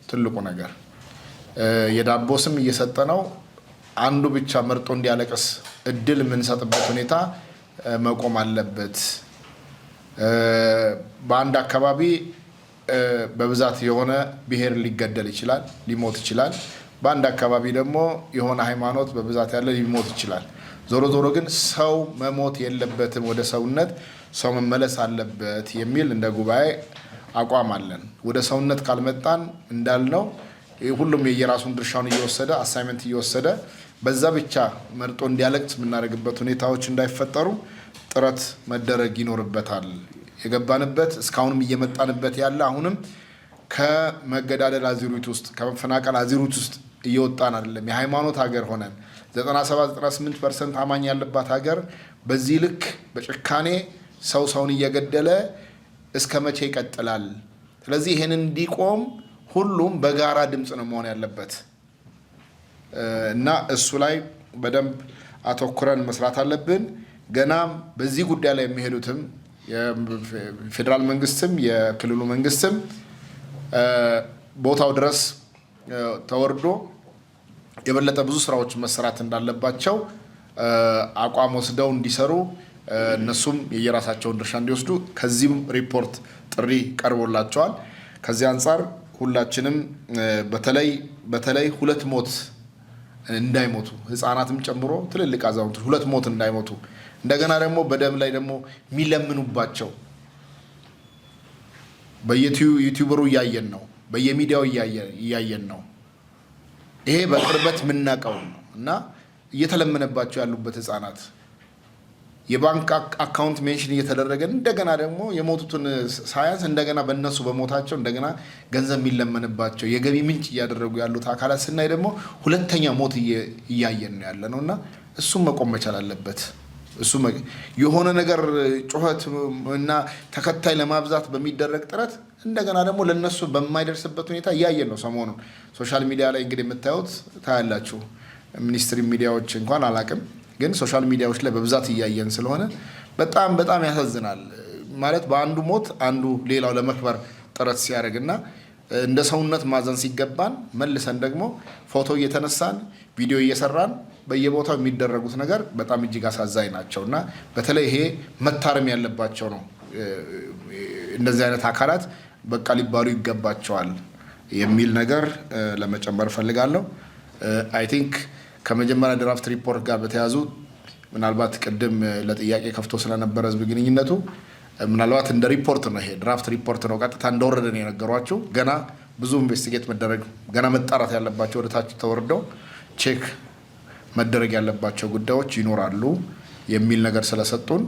ትልቁ ነገር የዳቦ ስም እየሰጠ ነው። አንዱ ብቻ መርጦ እንዲያለቅስ እድል የምንሰጥበት ሁኔታ መቆም አለበት። በአንድ አካባቢ በብዛት የሆነ ብሔር ሊገደል ይችላል፣ ሊሞት ይችላል። በአንድ አካባቢ ደግሞ የሆነ ሃይማኖት በብዛት ያለ ሊሞት ይችላል። ዞሮ ዞሮ ግን ሰው መሞት የለበትም፣ ወደ ሰውነት ሰው መመለስ አለበት የሚል እንደ ጉባኤ አቋም አለን። ወደ ሰውነት ካልመጣን እንዳልነው ሁሉም የየራሱን ድርሻውን እየወሰደ አሳይመንት እየወሰደ በዛ ብቻ መርጦ እንዲያለቅስ የምናደርግበት ሁኔታዎች እንዳይፈጠሩ ጥረት መደረግ ይኖርበታል። የገባንበት እስካሁንም እየመጣንበት ያለ አሁንም ከመገዳደል አዙሪት ውስጥ ከመፈናቀል አዙሪት ውስጥ እየወጣን አይደለም። የሃይማኖት ሀገር ሆነን 97-98% አማኝ ያለባት ሀገር በዚህ ልክ በጭካኔ ሰውን እየገደለ እስከ መቼ ይቀጥላል? ስለዚህ ይሄንን እንዲቆም ሁሉም በጋራ ድምፅ ነው መሆን ያለበት እና እሱ ላይ በደንብ አተኩረን መስራት አለብን። ገናም በዚህ ጉዳይ ላይ የሚሄዱትም የፌዴራል መንግስትም የክልሉ መንግስትም ቦታው ድረስ ተወርዶ የበለጠ ብዙ ስራዎች መሰራት እንዳለባቸው አቋም ወስደው እንዲሰሩ እነሱም የየራሳቸውን ድርሻ እንዲወስዱ ከዚህም ሪፖርት ጥሪ ቀርቦላቸዋል። ከዚህ አንጻር ሁላችንም በተለይ ሁለት ሞት እንዳይሞቱ ህፃናትም ጨምሮ ትልልቅ አዛውንቶች ሁለት ሞት እንዳይሞቱ እንደገና ደግሞ በደም ላይ ደግሞ የሚለምኑባቸው በዩቲዩበሩ እያየን ነው፣ በየሚዲያው እያየን ነው። ይሄ በቅርበት የምናውቀው ነው እና እየተለመነባቸው ያሉበት ህፃናት የባንክ አካውንት ሜንሽን እየተደረገ እንደገና ደግሞ የሞቱትን ሳያንስ እንደገና በእነሱ በሞታቸው እንደገና ገንዘብ የሚለመንባቸው የገቢ ምንጭ እያደረጉ ያሉት አካላት ስናይ ደግሞ ሁለተኛ ሞት እያየን ነው ያለ ነው እና እሱም መቆም መቻል አለበት። እሱ የሆነ ነገር ጩኸት እና ተከታይ ለማብዛት በሚደረግ ጥረት እንደገና ደግሞ ለነሱ በማይደርስበት ሁኔታ እያየን ነው። ሰሞኑን ሶሻል ሚዲያ ላይ እንግዲህ የምታዩት ታያላችሁ። ሚኒስትሪ ሚዲያዎች እንኳን አላቅም፣ ግን ሶሻል ሚዲያዎች ላይ በብዛት እያየን ስለሆነ በጣም ያሳዝናል። ማለት በአንዱ ሞት አንዱ ሌላው ለመክበር ጥረት ሲያደርግና እንደ ሰውነት ማዘን ሲገባን መልሰን ደግሞ ፎቶ እየተነሳን ቪዲዮ እየሰራን በየቦታው የሚደረጉት ነገር በጣም እጅግ አሳዛኝ ናቸው እና በተለይ ይሄ መታረም ያለባቸው ነው። እንደዚህ አይነት አካላት በቃ ሊባሉ ይገባቸዋል የሚል ነገር ለመጨመር ፈልጋለሁ። አይ ቲንክ ከመጀመሪያ ድራፍት ሪፖርት ጋር በተያዙ ምናልባት ቅድም ለጥያቄ ከፍቶ ስለነበረ ህዝብ ግንኙነቱ ምናልባት እንደ ሪፖርት ነው፣ ይሄ ድራፍት ሪፖርት ነው። ቀጥታ እንደወረደ ነው የነገሯቸው። ገና ብዙ ኢንቨስቲጌት መደረግ ገና መጣራት ያለባቸው ወደ ታች ተወርደው ቼክ መደረግ ያለባቸው ጉዳዮች ይኖራሉ የሚል ነገር ስለሰጡን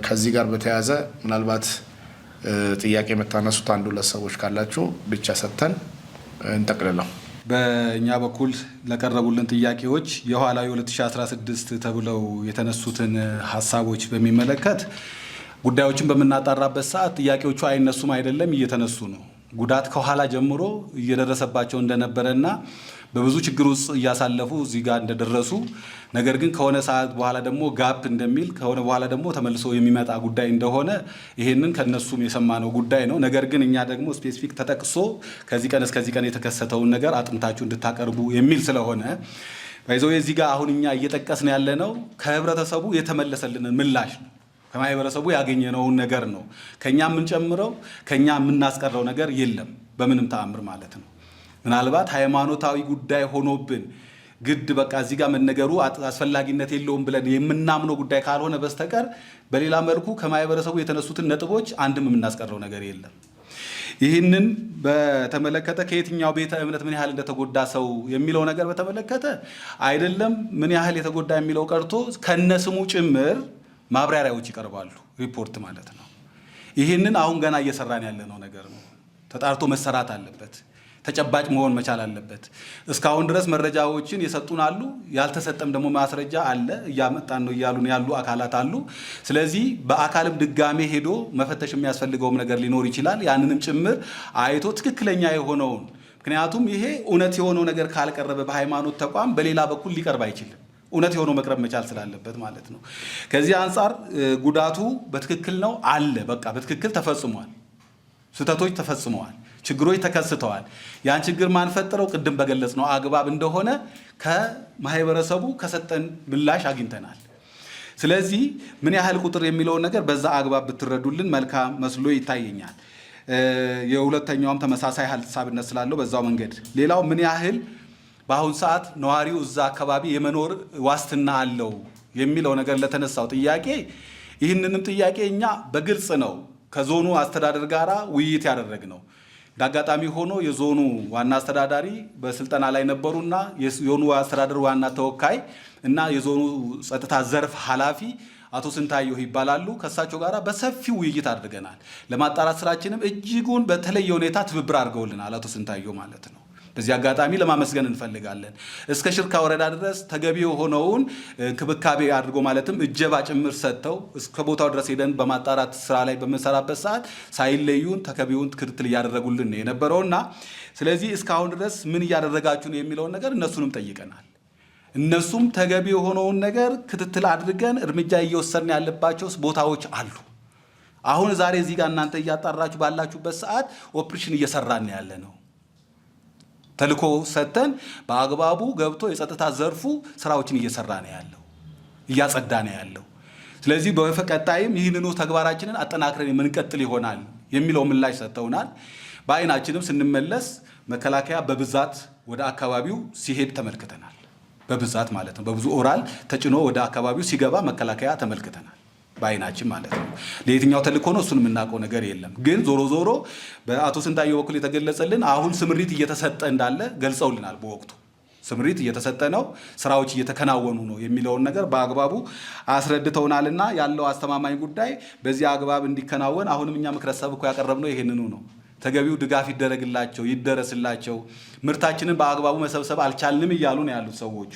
ከዚህ ጋር በተያያዘ ምናልባት ጥያቄ የምታነሱት አንዱ ለሰዎች ካላችሁ ብቻ ሰጥተን እንጠቅልለው። በእኛ በኩል ለቀረቡልን ጥያቄዎች የኋላው 2016 ተብለው የተነሱትን ሀሳቦች በሚመለከት ጉዳዮችን በመናጣራበት ሰዓት ጥያቄዎቹ አይነሱም አይደለም እየተነሱ ነው። ጉዳት ከኋላ ጀምሮ እየደረሰባቸው እንደነበረና በብዙ ችግር ውስጥ እያሳለፉ እዚህ ጋር እንደደረሱ ነገር ግን ከሆነ ሰዓት በኋላ ደግሞ ጋፕ እንደሚል ከሆነ በኋላ ደግሞ ተመልሶ የሚመጣ ጉዳይ እንደሆነ ይሄንን ከነሱም የሰማነው ጉዳይ ነው። ነገር ግን እኛ ደግሞ ስፔሲፊክ ተጠቅሶ ከዚህ ቀን እስከዚህ ቀን የተከሰተውን ነገር አጥንታችሁ እንድታቀርቡ የሚል ስለሆነ ባይዘው እዚህ ጋር አሁን እኛ እየጠቀስን ያለነው ከህብረተሰቡ የተመለሰልንን ምላሽ ነው። ከማህበረሰቡ ያገኘነውን ነገር ነው። ከኛ የምንጨምረው ከኛ የምናስቀረው ነገር የለም በምንም ተአምር ማለት ነው። ምናልባት ሃይማኖታዊ ጉዳይ ሆኖብን ግድ በቃ እዚህ ጋር መነገሩ አስፈላጊነት የለውም ብለን የምናምነው ጉዳይ ካልሆነ በስተቀር በሌላ መልኩ ከማህበረሰቡ የተነሱትን ነጥቦች አንድም የምናስቀረው ነገር የለም። ይህንን በተመለከተ ከየትኛው ቤተ እምነት ምን ያህል እንደተጎዳ ሰው የሚለው ነገር በተመለከተ አይደለም ምን ያህል የተጎዳ የሚለው ቀርቶ ከነስሙ ጭምር ማብራሪያዎች ይቀርባሉ። ሪፖርት ማለት ነው። ይህንን አሁን ገና እየሰራን ያለነው ነገር ነው። ተጣርቶ መሰራት አለበት። ተጨባጭ መሆን መቻል አለበት። እስካሁን ድረስ መረጃዎችን የሰጡን አሉ፣ ያልተሰጠም ደግሞ ማስረጃ አለ እያመጣን ነው እያሉን ያሉ አካላት አሉ። ስለዚህ በአካልም ድጋሜ ሄዶ መፈተሽ የሚያስፈልገውም ነገር ሊኖር ይችላል። ያንንም ጭምር አይቶ ትክክለኛ የሆነውን ምክንያቱም ይሄ እውነት የሆነው ነገር ካልቀረበ በሃይማኖት ተቋም በሌላ በኩል ሊቀርብ አይችልም። እውነት የሆነው መቅረብ መቻል ስላለበት ማለት ነው። ከዚህ አንጻር ጉዳቱ በትክክል ነው አለ። በቃ በትክክል ተፈጽሟል። ስህተቶች ተፈጽመዋል። ችግሮች ተከስተዋል። ያን ችግር ማን ፈጠረው? ቅድም በገለጽ ነው አግባብ እንደሆነ ከማህበረሰቡ ከሰጠን ምላሽ አግኝተናል። ስለዚህ ምን ያህል ቁጥር የሚለውን ነገር በዛ አግባብ ብትረዱልን መልካም መስሎ ይታየኛል። የሁለተኛውም ተመሳሳይ ሀሳብነት ስላለው በዛው መንገድ ሌላው ምን ያህል በአሁን ሰዓት ነዋሪው እዛ አካባቢ የመኖር ዋስትና አለው የሚለው ነገር ለተነሳው ጥያቄ ይህንንም ጥያቄ እኛ በግልጽ ነው ከዞኑ አስተዳደር ጋር ውይይት ያደረግነው። እንዳጋጣሚ ሆኖ የዞኑ ዋና አስተዳዳሪ በስልጠና ላይ ነበሩና የዞኑ አስተዳደር ዋና ተወካይ እና የዞኑ ጸጥታ ዘርፍ ኃላፊ አቶ ስንታየሁ ይባላሉ። ከሳቸው ጋር በሰፊው ውይይት አድርገናል። ለማጣራት ስራችንም እጅጉን በተለየ ሁኔታ ትብብር አድርገውልናል አቶ ስንታየሁ ማለት ነው። በዚህ አጋጣሚ ለማመስገን እንፈልጋለን። እስከ ሽርካ ወረዳ ድረስ ተገቢ የሆነውን እንክብካቤ አድርጎ ማለትም እጀባ ጭምር ሰጥተው እስከ ቦታው ድረስ ሄደን በማጣራት ስራ ላይ በምንሰራበት ሰዓት ሳይለዩን ተገቢውን ክትትል እያደረጉልን የነበረውና ስለዚህ እስካሁን ድረስ ምን እያደረጋችሁ ነው የሚለውን ነገር እነሱንም ጠይቀናል። እነሱም ተገቢ የሆነውን ነገር ክትትል አድርገን እርምጃ እየወሰድን ያለባቸው ቦታዎች አሉ። አሁን ዛሬ እዚህ ጋር እናንተ እያጣራችሁ ባላችሁበት ሰዓት ኦፕሬሽን እየሰራን ያለ ነው። ተልኮ ሰተን በአግባቡ ገብቶ የጸጥታ ዘርፉ ስራዎችን እየሰራ ነው ያለው፣ እያጸዳ ነው ያለው። ስለዚህ በቀጣይም ይህንኑ ተግባራችንን አጠናክረን የምንቀጥል ይሆናል የሚለው ምላሽ ሰጥተውናል። በአይናችንም ስንመለስ መከላከያ በብዛት ወደ አካባቢው ሲሄድ ተመልክተናል። በብዛት ማለት ነው። በብዙ ኦራል ተጭኖ ወደ አካባቢው ሲገባ መከላከያ ተመልክተናል በአይናችን ማለት ነው። ለየትኛው ተልኮ ነው እሱን የምናውቀው ነገር የለም። ግን ዞሮ ዞሮ በአቶ ስንታየሁ በኩል የተገለጸልን አሁን ስምሪት እየተሰጠ እንዳለ ገልጸውልናል። በወቅቱ ስምሪት እየተሰጠ ነው፣ ስራዎች እየተከናወኑ ነው የሚለውን ነገር በአግባቡ አስረድተውናልና ያለው አስተማማኝ ጉዳይ በዚህ አግባብ እንዲከናወን አሁንም እኛ ምክረ ሀሳብ እኮ ያቀረብነው ይሄንኑ ነው። ተገቢው ድጋፍ ይደረግላቸው፣ ይደረስላቸው። ምርታችንን በአግባቡ መሰብሰብ አልቻልንም እያሉ ነው ያሉት ሰዎቹ።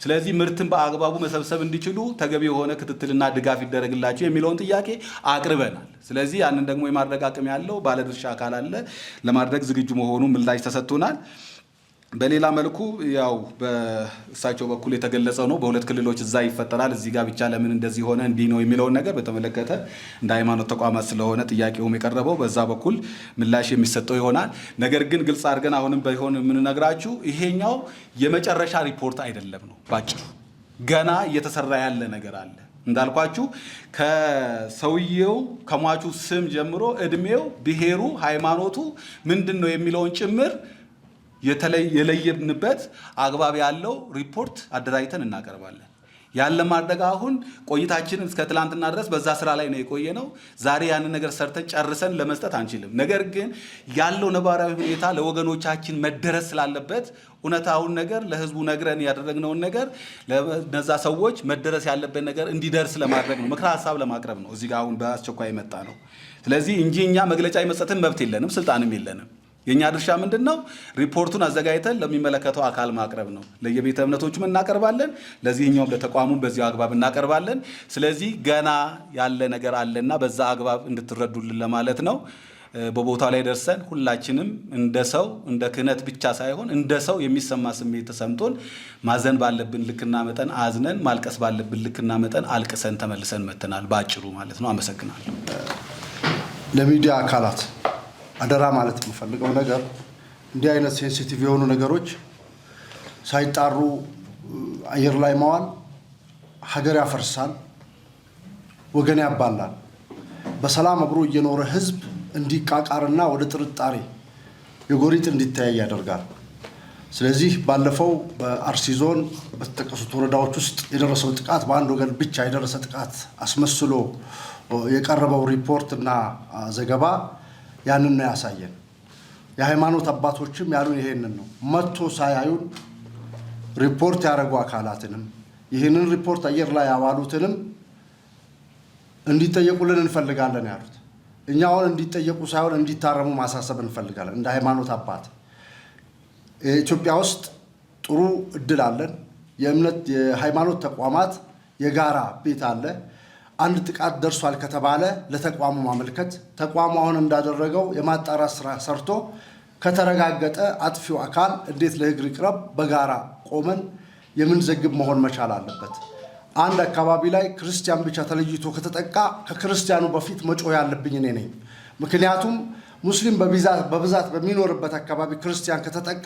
ስለዚህ ምርትን በአግባቡ መሰብሰብ እንዲችሉ ተገቢ የሆነ ክትትልና ድጋፍ ይደረግላቸው የሚለውን ጥያቄ አቅርበናል። ስለዚህ ያንን ደግሞ የማድረግ አቅም ያለው ባለድርሻ አካል አለ፣ ለማድረግ ዝግጁ መሆኑ ምላሽ ተሰጥቶናል። በሌላ መልኩ ያው በእሳቸው በኩል የተገለጸው ነው። በሁለት ክልሎች እዛ ይፈጠራል፣ እዚህ ጋር ብቻ ለምን እንደዚህ ሆነ እንዲህ ነው የሚለውን ነገር በተመለከተ እንደ ሃይማኖት ተቋማት ስለሆነ ጥያቄውም የቀረበው በዛ በኩል ምላሽ የሚሰጠው ይሆናል። ነገር ግን ግልጽ አድርገን አሁንም ባይሆን የምንነግራችሁ ይሄኛው የመጨረሻ ሪፖርት አይደለም ነው። ባጭሩ ገና እየተሰራ ያለ ነገር አለ። እንዳልኳችሁ ከሰውየው ከሟቹ ስም ጀምሮ እድሜው፣ ብሔሩ፣ ሃይማኖቱ ምንድን ነው የሚለውን ጭምር የለየንበት አግባብ ያለው ሪፖርት አደራጅተን እናቀርባለን። ያለ ማድረግ አሁን ቆይታችንን እስከ ትላንትና ድረስ በዛ ስራ ላይ ነው የቆየ ነው። ዛሬ ያንን ነገር ሰርተን ጨርሰን ለመስጠት አንችልም። ነገር ግን ያለው ነባራዊ ሁኔታ ለወገኖቻችን መደረስ ስላለበት እውነታውን ነገር ለህዝቡ ነግረን ያደረግነውን ነገር ለነዛ ሰዎች መደረስ ያለበት ነገር እንዲደርስ ለማድረግ ነው፣ ምክረ ሀሳብ ለማቅረብ ነው እዚህ ጋር አሁን በአስቸኳይ መጣ ነው። ስለዚህ እንጂ እኛ መግለጫ የመስጠትን መብት የለንም፣ ስልጣንም የለንም። የኛ ድርሻ ምንድነው? ሪፖርቱን አዘጋጅተን ለሚመለከተው አካል ማቅረብ ነው። ለየቤተ እምነቶችም እናቀርባለን፣ ለዚህኛውም ለተቋሙም በዚህ አግባብ እናቀርባለን። ስለዚህ ገና ያለ ነገር አለና በዛ አግባብ እንድትረዱልን ለማለት ነው። በቦታው ላይ ደርሰን ሁላችንም እንደ ሰው እንደ ክህነት ብቻ ሳይሆን እንደ ሰው የሚሰማ ስሜት ተሰምቶን ማዘን ባለብን ልክና መጠን አዝነን ማልቀስ ባለብን ልክና መጠን አልቅሰን ተመልሰን መተናል። ባጭሩ ማለት ነው። አመሰግናለሁ። ለሚዲያ አካላት አደራ ማለት የምፈልገው ነገር እንዲህ አይነት ሴንሲቲቭ የሆኑ ነገሮች ሳይጣሩ አየር ላይ መዋል ሀገር ያፈርሳል፣ ወገን ያባላል። በሰላም አብሮ እየኖረ ህዝብ እንዲቃቃርና ወደ ጥርጣሬ የጎሪጥ እንዲተያይ ያደርጋል። ስለዚህ ባለፈው በአርሲ ዞን በተጠቀሱት ወረዳዎች ውስጥ የደረሰው ጥቃት በአንድ ወገን ብቻ የደረሰ ጥቃት አስመስሎ የቀረበው ሪፖርት እና ዘገባ ያንን ነው ያሳየን። የሃይማኖት አባቶችም ያሉን ይሄንን ነው። መጥቶ ሳያዩን ሪፖርት ያደረጉ አካላትንም ይህንን ሪፖርት አየር ላይ ያዋሉትንም እንዲጠየቁልን እንፈልጋለን ያሉት። እኛ አሁን እንዲጠየቁ ሳይሆን እንዲታረሙ ማሳሰብ እንፈልጋለን። እንደ ሃይማኖት አባት ኢትዮጵያ ውስጥ ጥሩ እድል አለን። የሃይማኖት ተቋማት የጋራ ቤት አለ። አንድ ጥቃት ደርሷል ከተባለ ለተቋሙ ማመልከት፣ ተቋሙ አሁን እንዳደረገው የማጣራት ስራ ሰርቶ ከተረጋገጠ አጥፊው አካል እንዴት ለህግ ይቅረብ በጋራ ቆመን የምንዘግብ መሆን መቻል አለበት። አንድ አካባቢ ላይ ክርስቲያን ብቻ ተለይቶ ከተጠቃ ከክርስቲያኑ በፊት መጮህ ያለብኝ እኔ ነኝ። ምክንያቱም ሙስሊም በብዛት በሚኖርበት አካባቢ ክርስቲያን ከተጠቃ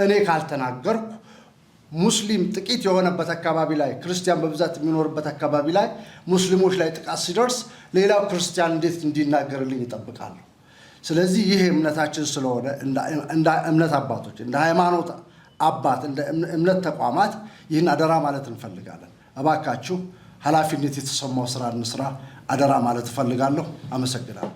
እኔ ካልተናገርኩ ሙስሊም ጥቂት የሆነበት አካባቢ ላይ ክርስቲያን በብዛት የሚኖርበት አካባቢ ላይ ሙስሊሞች ላይ ጥቃት ሲደርስ ሌላው ክርስቲያን እንዴት እንዲናገርልኝ ይጠብቃሉ? ስለዚህ ይሄ እምነታችን ስለሆነ እንደ እምነት አባቶች እንደ ሃይማኖት አባት እንደ እምነት ተቋማት ይህን አደራ ማለት እንፈልጋለን። እባካችሁ ኃላፊነት የተሰማው ስራ እንስራ፣ አደራ ማለት እፈልጋለሁ። አመሰግናለሁ።